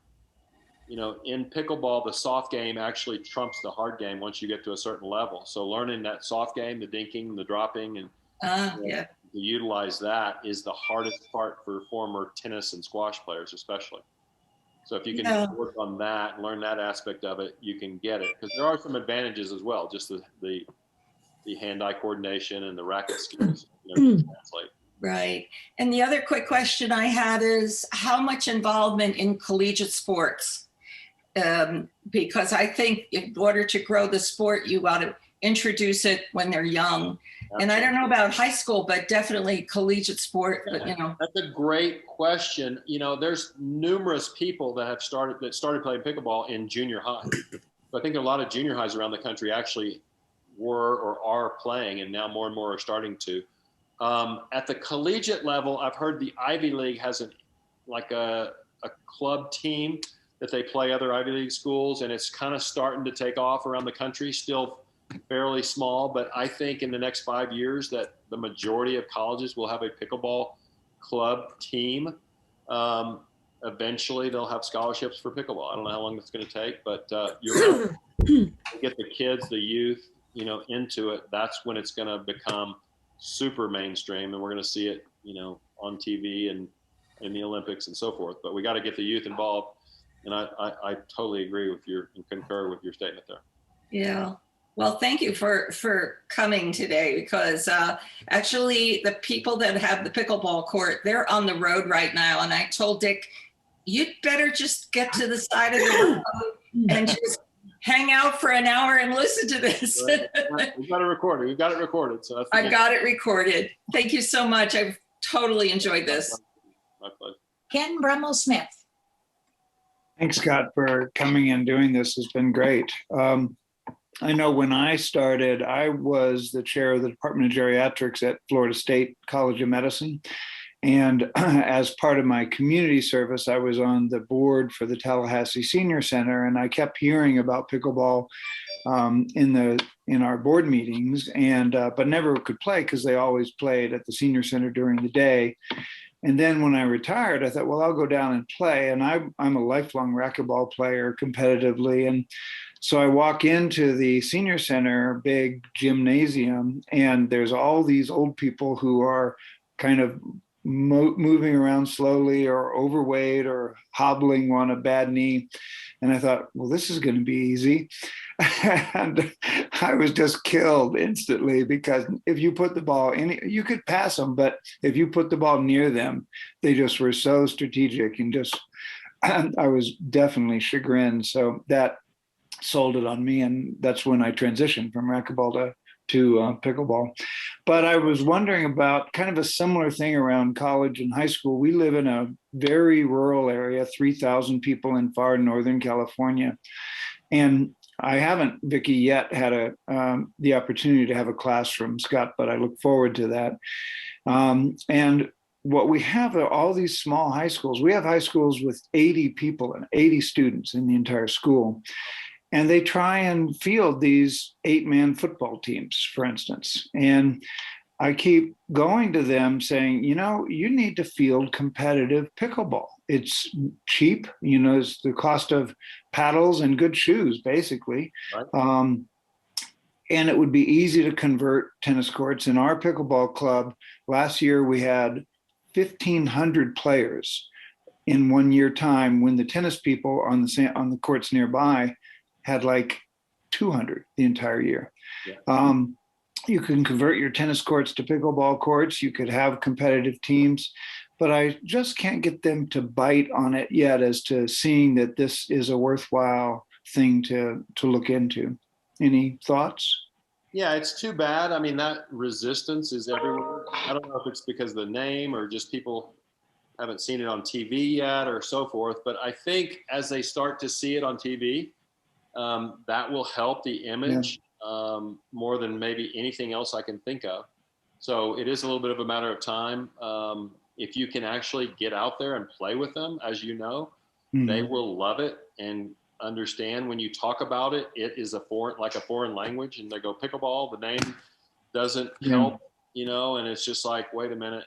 In pickleball, the soft game actually trumps the hard game once you get to a certain level. So learning that soft game, the dinking, the dropping, and to utilize that is the hardest part for former tennis and squash players, especially. So if you can work on that, learn that aspect of it, you can get it. Because there are some advantages as well, just the hand-eye coordination and the racket skills. Translate. Right. And the other quick question I had is, how much involvement in collegiate sports? Because I think in order to grow the sport, you got to introduce it when they're young. Absolutely. And I don't know about high school, but definitely collegiate sport. But that's a great question. There's numerous people that started playing pickleball in junior high. So I think a lot of junior highs around the country actually were or are playing, and now more and more are starting to. At the collegiate level, I've heard the Ivy League has a club team that they play other Ivy League schools, and it's kind of starting to take off around the country. Still fairly small, but I think in the next 5 years that the majority of colleges will have a pickleball club team. Eventually, they'll have scholarships for pickleball. I don't know how long that's going to take, but you're right. Get the kids, the youth, into it. That's when it's going to become super mainstream, and we're going to see it, on TV and in the Olympics and so forth. But we got to get the youth involved. And I totally agree with and concur with your statement there. Yeah. Well, thank you for coming today, because actually the people that have the pickleball court, they're on the road right now. And I told Dick, you'd better just get to the side of the road and just hang out for an hour and listen to this. We've got it recorded. We've got it recorded. So I've got it recorded. Thank you so much. I've totally enjoyed this. My pleasure. Ken Brummel-Smith. Thanks, Scott, for coming and doing this. It's been great. I know when I started, I was the chair of the Department of Geriatrics at Florida State College of Medicine. And as part of my community service, I was on the board for the Tallahassee Senior Center, and I kept hearing about pickleball in our board meetings, but never could play because they always played at the Senior Center during the day. And then when I retired, I thought, well, I'll go down and play. And I'm a lifelong racquetball player competitively. And so I walk into the Senior Center, big gymnasium, and there's all these old people who are kind of moving around slowly or overweight or hobbling on a bad knee. And I thought, well, this is going to be easy. And I was just killed instantly, because if you put the ball in, you could pass them, but if you put the ball near them, they just were so strategic and I was definitely chagrined. So that sold it on me. And that's when I transitioned from racquetball to pickleball. But I was wondering about kind of a similar thing around college and high school. We live in a very rural area, 3,000 people in far northern California. And I haven't, Vicki, yet had the opportunity to have a class from Scott, but I look forward to that. And what we have are all these small high schools. We have high schools with 80 people and 80 students in the entire school. And they try and field these 8-man football teams, for instance. And I keep going to them saying, you need to field competitive pickleball. It's cheap, it's the cost of paddles and good shoes, basically. Right. And it would be easy to convert tennis courts. In our pickleball club, last year we had 1,500 players in 1 year time, when the tennis people on the courts nearby had like 200 the entire year. Yeah. You can convert your tennis courts to pickleball courts. You could have competitive teams, but I just can't get them to bite on it yet as to seeing that this is a worthwhile thing to look into. Any thoughts? Yeah, it's too bad. I mean, that resistance is everywhere. I don't know if it's because of the name or just people haven't seen it on TV yet or so forth, but I think as they start to see it on TV, that will help the image. Yeah. More than maybe anything else I can think of. So it is a little bit of a matter of time. If you can actually get out there and play with them, as you know, they will love it and understand when you talk about it, it is like a foreign language, and they go pickleball, the name doesn't help, and it's just like, wait a minute,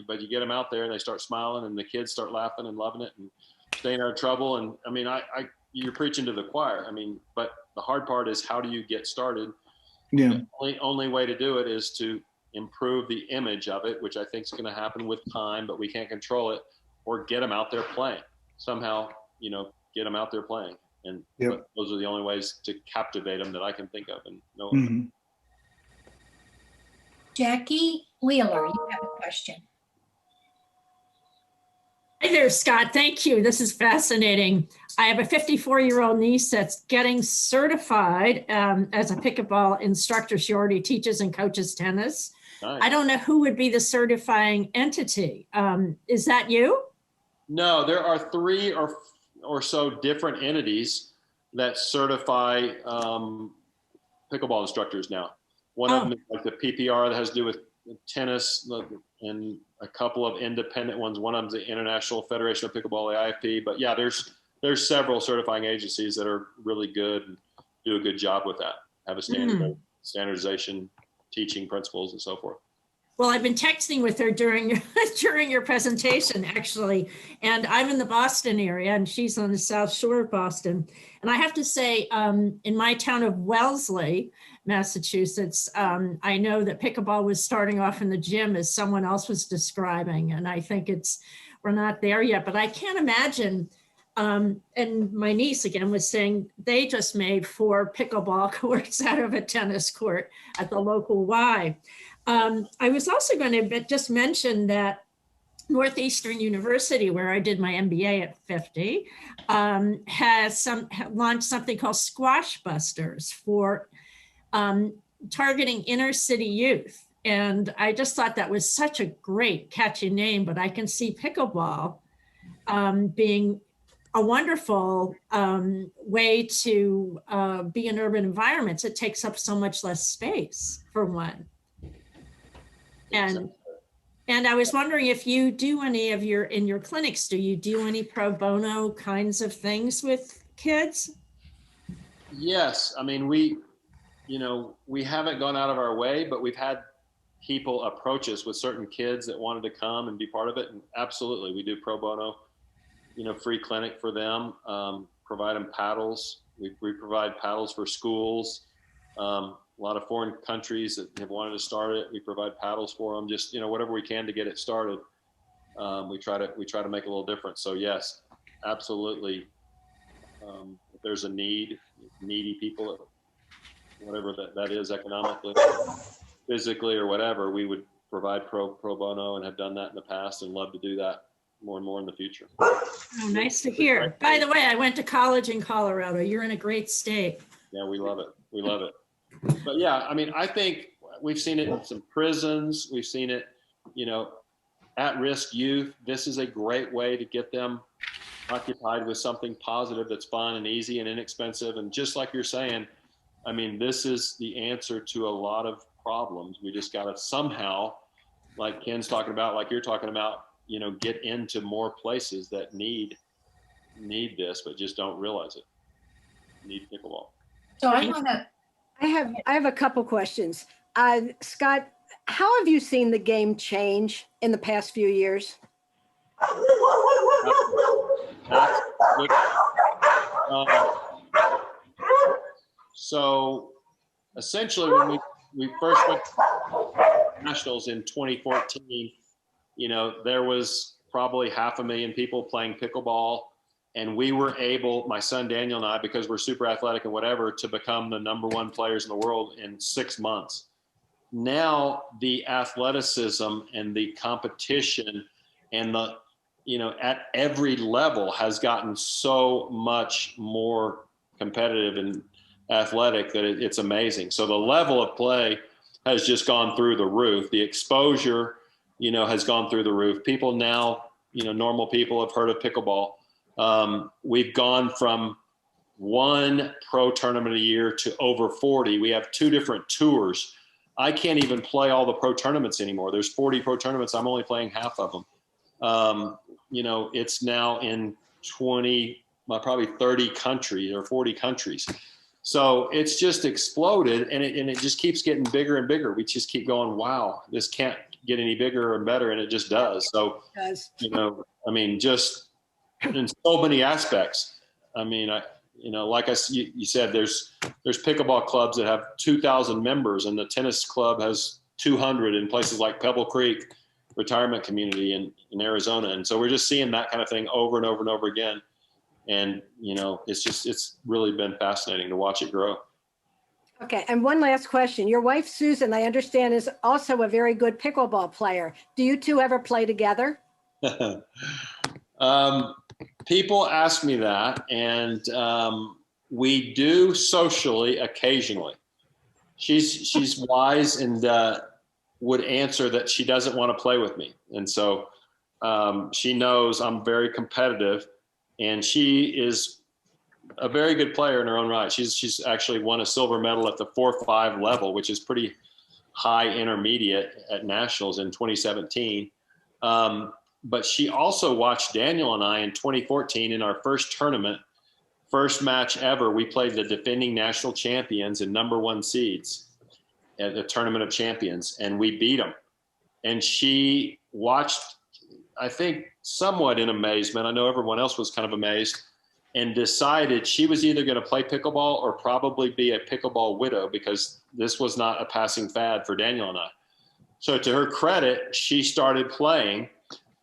but you get them out there and they start smiling and the kids start laughing and loving it and staying out of trouble. And I mean, you're preaching to the choir. I mean, but the hard part is, how do you get started? Yeah. The only way to do it is to improve the image of it, which I think is going to happen with time, but we can't control it, or get them out there playing somehow, get them out there playing. And those are the only ways to captivate them that I can think of. And know. Mm-hmm. Jackie Wheeler, you have a question. Hi there, Scott. Thank you. This is fascinating. I have a 54-year-old niece that's getting certified as a pickleball instructor. She already teaches and coaches tennis. Nice. I don't know who would be the certifying entity. Is that you? No, there are 3 or so different entities that certify pickleball instructors now. One of them is like the PPR that has to do with tennis, and a couple of independent ones. One of them is the International Federation of Pickleball, the IFP. But yeah, there's several certifying agencies that are really good and do a good job with that. Have a standardization, teaching principles, and so forth. Well, I've been texting with her during during your presentation, actually, and I'm in the Boston area, and she's on the South Shore of Boston. And I have to say, in my town of Wellesley, Massachusetts, I know that pickleball was starting off in the gym, as someone else was describing, and I think we're not there yet. But I can't imagine. And my niece again was saying they just made 4 pickleball courts out of a tennis court at the local Y. I was also going to just mention that Northeastern University, where I did my MBA at 50, has launched something called Squash Busters for targeting inner city youth. And I just thought that was such a great, catchy name, but I can see pickleball being a wonderful way to be in urban environments. It takes up so much less space, for one. And I was wondering if you do any of in your clinics, do you do any pro bono kinds of things with kids? Yes. I mean, we haven't gone out of our way, but we've had people approach us with certain kids that wanted to come and be part of it. And absolutely, we do pro bono, free clinic for them, provide them paddles. We provide paddles for schools. A lot of foreign countries that have wanted to start it, we provide paddles for them. Just whatever we can to get it started. We try to make a little difference. So yes, absolutely. If there's a needy people, whatever that is, economically, physically, or whatever, we would provide pro bono and have done that in the past and love to do that more and more in the future. Oh, nice to hear. By the way, I went to college in Colorado. You're in a great state. Yeah, we love it. We love it. But yeah, I mean, I think we've seen it in some prisons. We've seen it, at-risk youth. This is a great way to get them occupied with something positive that's fun and easy and inexpensive. And just like you're saying, I mean, this is the answer to a lot of problems. We just got to somehow, like Ken's talking about, like you're talking about, get into more places that need this, but just don't realize it. Need pickleball. So I have a couple questions. Scott, how have you seen the game change in the past few years? So essentially, when we first went to nationals in 2014, there was probably 500,000 people playing pickleball. And we were able, my son Daniel and I, because we're super athletic and whatever, to become the #1 players in the world in 6 months. Now the athleticism and the competition and the, at every level has gotten so much more competitive and athletic that it's amazing. So the level of play has just gone through the roof. The exposure, has gone through the roof. People now, normal people have heard of pickleball. We've gone from 1 pro tournament a year to over 40. We have 2 different tours. I can't even play all the pro tournaments anymore. There's 40 pro tournaments. I'm only playing half of them. It's now in probably 30 countries or 40 countries. So it's just exploded, and it just keeps getting bigger and bigger. We just keep going, wow, this can't get any bigger or better, and it just does. So, just in so many aspects. I mean, like you said, there's pickleball clubs that have 2,000 members, and the tennis club has 200 in places like Pebble Creek retirement community in Arizona. And so we're just seeing that kind of thing over and over and over again. And, it's really been fascinating to watch it grow. Okay. And one last question. Your wife, Susan, I understand, is also a very good pickleball player. Do you two ever play together? People ask me that, and we do socially occasionally. She's wise and would answer that she doesn't want to play with me. And so she knows I'm very competitive, and she is a very good player in her own right. She's actually won a silver medal at the 4-5 level, which is pretty high intermediate at nationals in 2017. But she also watched Daniel and I in 2014 in our first tournament, first match ever. We played the defending national champions and #1 seeds at the Tournament of Champions, and we beat them. And she watched, I think, somewhat in amazement. I know everyone else was kind of amazed, and decided she was either going to play pickleball or probably be a pickleball widow, because this was not a passing fad for Daniel and I. So to her credit, she started playing,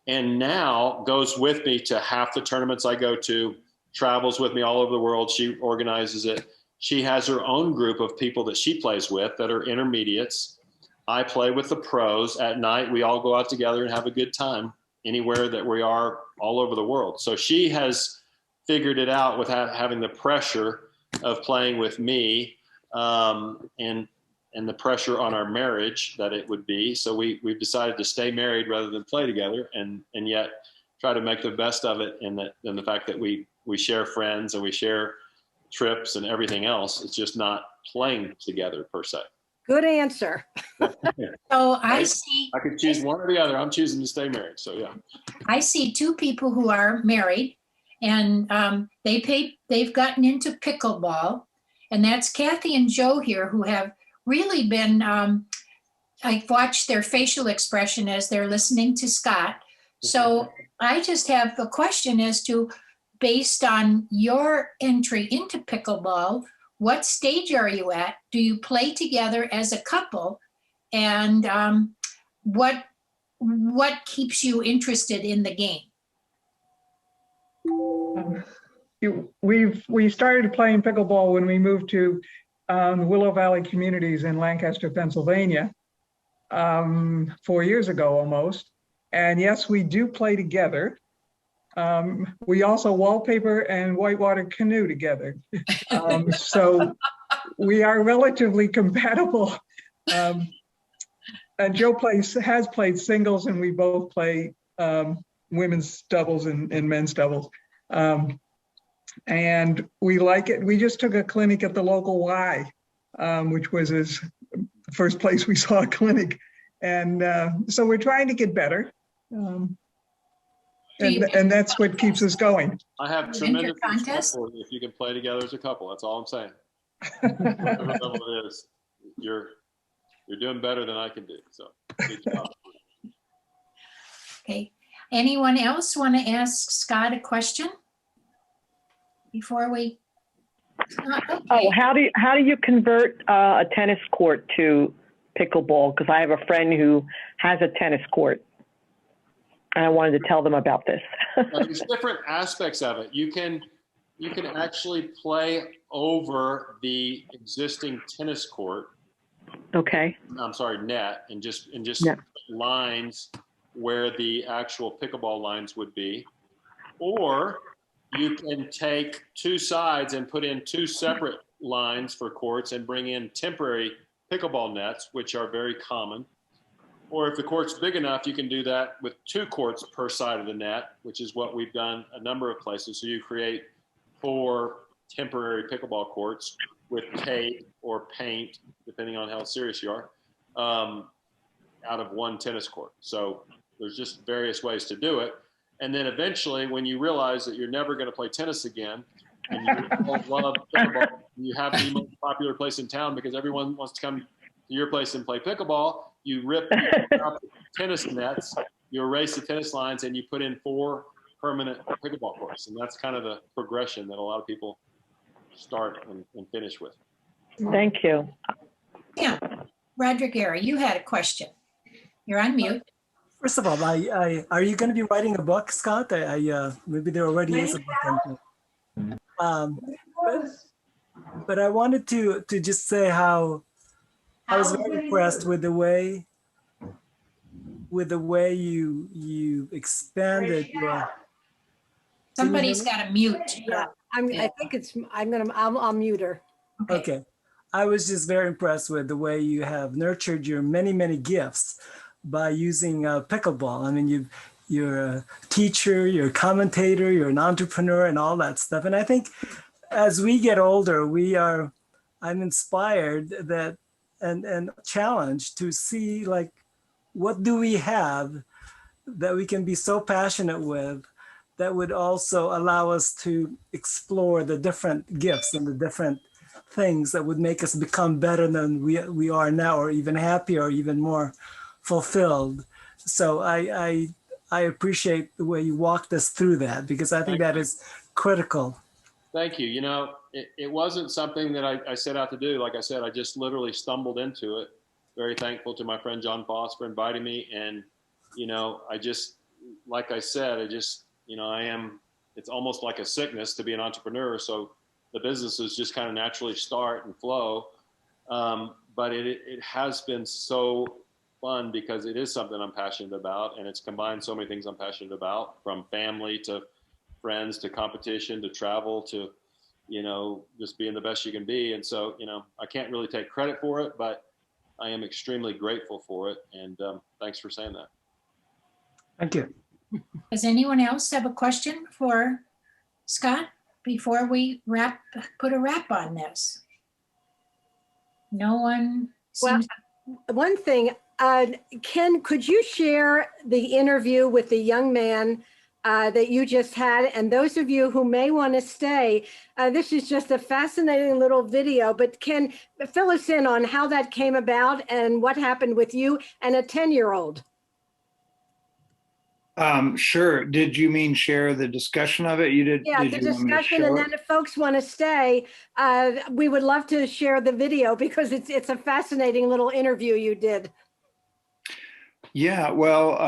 and now goes with me to half the tournaments I go to, travels with me all over the world. She organizes it. She has her own group of people that she plays with that are intermediates. I play with the pros. At night, we all go out together and have a good time anywhere that we are all over the world. So she has figured it out without having the pressure of playing with me, and the pressure on our marriage that it would be. So we've decided to stay married rather than play together, and yet try to make the best of it in the fact that we share friends and we share trips and everything else. It's just not playing together per se. Good answer. So I see. I could choose one or the other. I'm choosing to stay married. So yeah. I see two people who are married, and they've gotten into pickleball, and that's Kathy and Joe here, who have really been, I've watched their facial expression as they're listening to Scott. So I just have a question as to, based on your entry into pickleball, what stage are you at? Do you play together as a couple? And what keeps you interested in the game? We started playing pickleball when we moved to Willow Valley Communities in Lancaster, Pennsylvania, 4 years ago almost. And yes, we do play together. We also wallpaper and whitewater canoe together. So we are relatively compatible. And Joe has played singles, and we both play women's doubles and men's doubles. And we like it. We just took a clinic at the local Y, which was the first place we saw a clinic. And so we're trying to get better. And that's what keeps us going. I have tremendous respect for you if you can play together as a couple. That's all I'm saying. Whatever level it is, you're doing better than I can do. So good job. Okay. Anyone else want to ask Scott a question before we? Okay. Oh, how do you convert a tennis court to pickleball? Because I have a friend who has a tennis court, and I wanted to tell them about this. There's different aspects of it. You can actually play over the existing tennis court. Okay. I'm sorry, net, and just Yeah. lines where the actual pickleball lines would be. Or you can take two sides and put in two separate lines for courts and bring in temporary pickleball nets, which are very common. Or if the court's big enough, you can do that with two courts per side of the net, which is what we've done a number of places. So you create 4 temporary pickleball courts with tape or paint, depending on how serious you are, out of one tennis court. So there's just various ways to do it. And then eventually, when you realize that you're never going to play tennis again, and you all love pickleball, you have the most popular place in town because everyone wants to come to your place and play pickleball, you rip out the tennis nets, you erase the tennis lines, and you put in 4 permanent pickleball courts. And that's kind of the progression that a lot of people start and finish with. Thank you. Yeah, Roderick Gary, you had a question. You're on mute. First of all, are you going to be writing a book, Scott? Maybe there already is a book. But I wanted to just say how I was very impressed with the way you expanded your. Somebody's got to mute. Yeah, I'll mute her. Okay. I was just very impressed with the way you have nurtured your many, many gifts by using pickleball. I mean, you're a teacher, you're a commentator, you're an entrepreneur and all that stuff. And I think as we get older, I'm inspired that and challenged to see, like, what do we have that we can be so passionate with that would also allow us to explore the different gifts and the different things that would make us become better than we are now, or even happier, or even more fulfilled. So I appreciate the way you walked us through that, because I think that is critical. Thank you. You know, it wasn't something that I set out to do. Like I said, I just literally stumbled into it. Very thankful to my friend John Foss for inviting me. And, you know, I just, like I said, you know, it's almost like a sickness to be an entrepreneur. So the businesses just kind of naturally start and flow. But it has been so fun because it is something I'm passionate about, and it's combined so many things I'm passionate about, from family to friends to competition to travel to, you know, just being the best you can be. And so, you know, I can't really take credit for it, but I am extremely grateful for it. And thanks for saying that. Thank you. Does anyone else have a question for Scott before we put a wrap on this? No one seems. Well, one thing, Ken, could you share the interview with the young man that you just had? And those of you who may want to stay, this is just a fascinating little video, but Ken, fill us in on how that came about and what happened with you and a 10-year-old. Sure. Did you mean share the discussion of it? You did. Yeah, did the you want me to discussion, show and it? then if folks want to stay, we would love to share the video because it's a fascinating little interview you did. Yeah, well,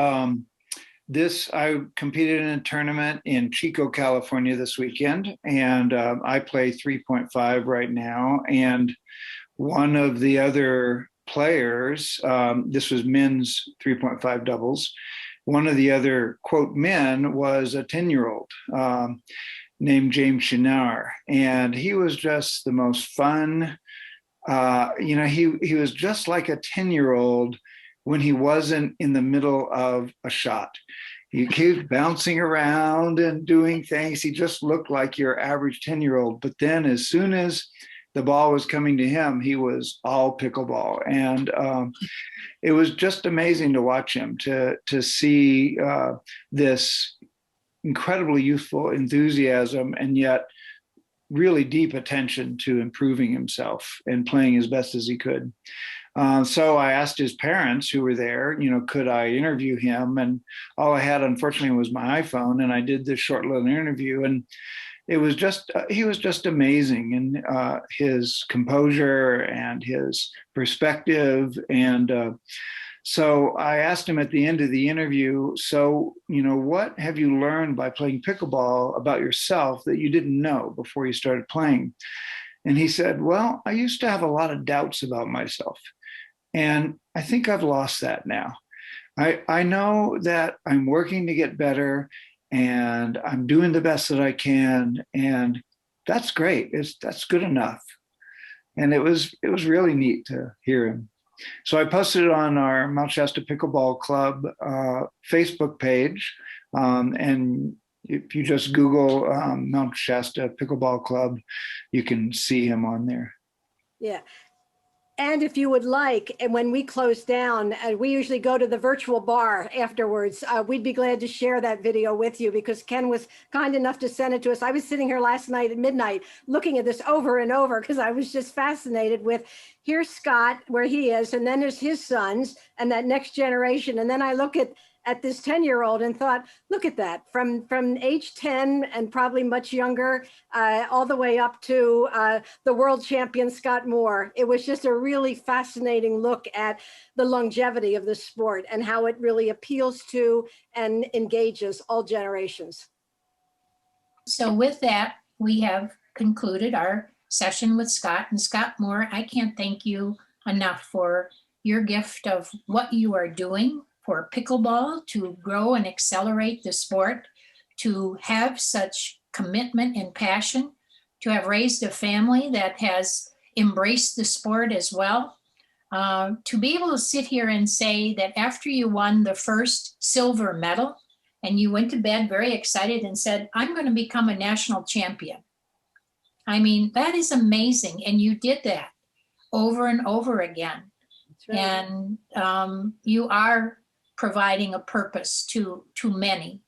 I competed in a tournament in Chico, California this weekend, and I play 3.5 right now. And one of the other players, this was men's 3.5 doubles. One of the other, quote, men was a 10-year-old named James Shinar. And he was just the most fun. You know, he was just like a 10-year-old when he wasn't in the middle of a shot. He kept bouncing around and doing things. He just looked like your average 10-year-old. But then as soon as the ball was coming to him, he was all pickleball. And it was just amazing to watch him, to see this incredibly youthful enthusiasm and yet really deep attention to improving himself and playing as best as he could. So I asked his parents who were there, you know, could I interview him? And all I had, unfortunately, was my iPhone. And I did this short little interview. And it was just, he was just amazing in his composure and his perspective. And so I asked him at the end of the interview, so, you know, what have you learned by playing pickleball about yourself that you didn't know before you started playing? And he said, well, I used to have a lot of doubts about myself. And I think I've lost that now. I know that I'm working to get better and I'm doing the best that I can. And that's great. That's good enough. And it was really neat to hear him. So I posted it on our Mount Shasta Pickleball Club Facebook page. And if you just Google Mount Shasta Pickleball Club, you can see him on there. Yeah. And if you would like, and when we close down, we usually go to the virtual bar afterwards. We'd be glad to share that video with you because Ken was kind enough to send it to us. I was sitting here last night at midnight looking at this over and over because I was just fascinated with, here's Scott, where he is, and then there's his sons and that next generation. And then I look at this 10-year-old and thought, look at that, from age 10 and probably much younger, all the way up to the world champion, Scott Moore. It was just a really fascinating look at the longevity of the sport and how it really appeals to and engages all generations. So with that, we have concluded our session with Scott. And Scott Moore, I can't thank you enough for your gift of what you are doing for pickleball to grow and accelerate the sport, to have such commitment and passion, to have raised a family that has embraced the sport as well. To be able to sit here and say that after you won the first silver medal and you went to bed very excited and said, I'm going to become a national champion. I mean, that is amazing. And you did that over and over again. Right. And you are providing a purpose to many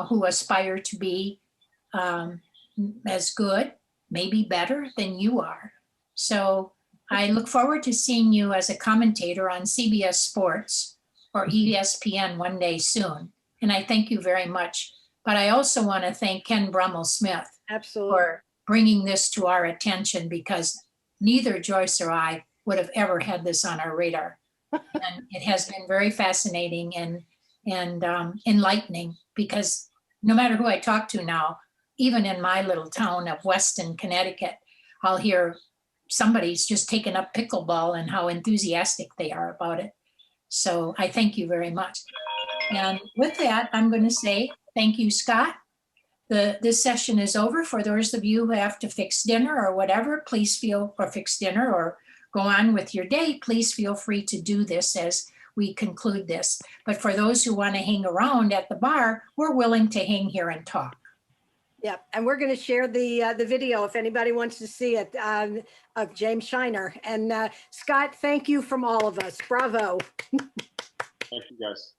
who aspire to be as good, maybe better than you are. So I look forward to seeing you as a commentator on CBS Sports or ESPN one day soon. And I thank you very much. But I also want to thank Ken Brummel-Smith Absolutely. for bringing this to our attention, because neither Joyce or I would have ever had this on our radar. And it has been very fascinating and enlightening, because no matter who I talk to now, even in my little town of Weston, Connecticut, I'll hear somebody's just taken up pickleball and how enthusiastic they are about it. So I thank you very much. And with that, I'm going to say thank you, Scott. This session is over. For those of you who have to fix dinner or whatever, please feel, or fix dinner or go on with your day, please feel free to do this as we conclude this. But for those who want to hang around at the bar, we're willing to hang here and talk. Yep, and we're going to share the video if anybody wants to see it of James Shiner. And Scott, thank you from all of us. Bravo. Thank you, guys.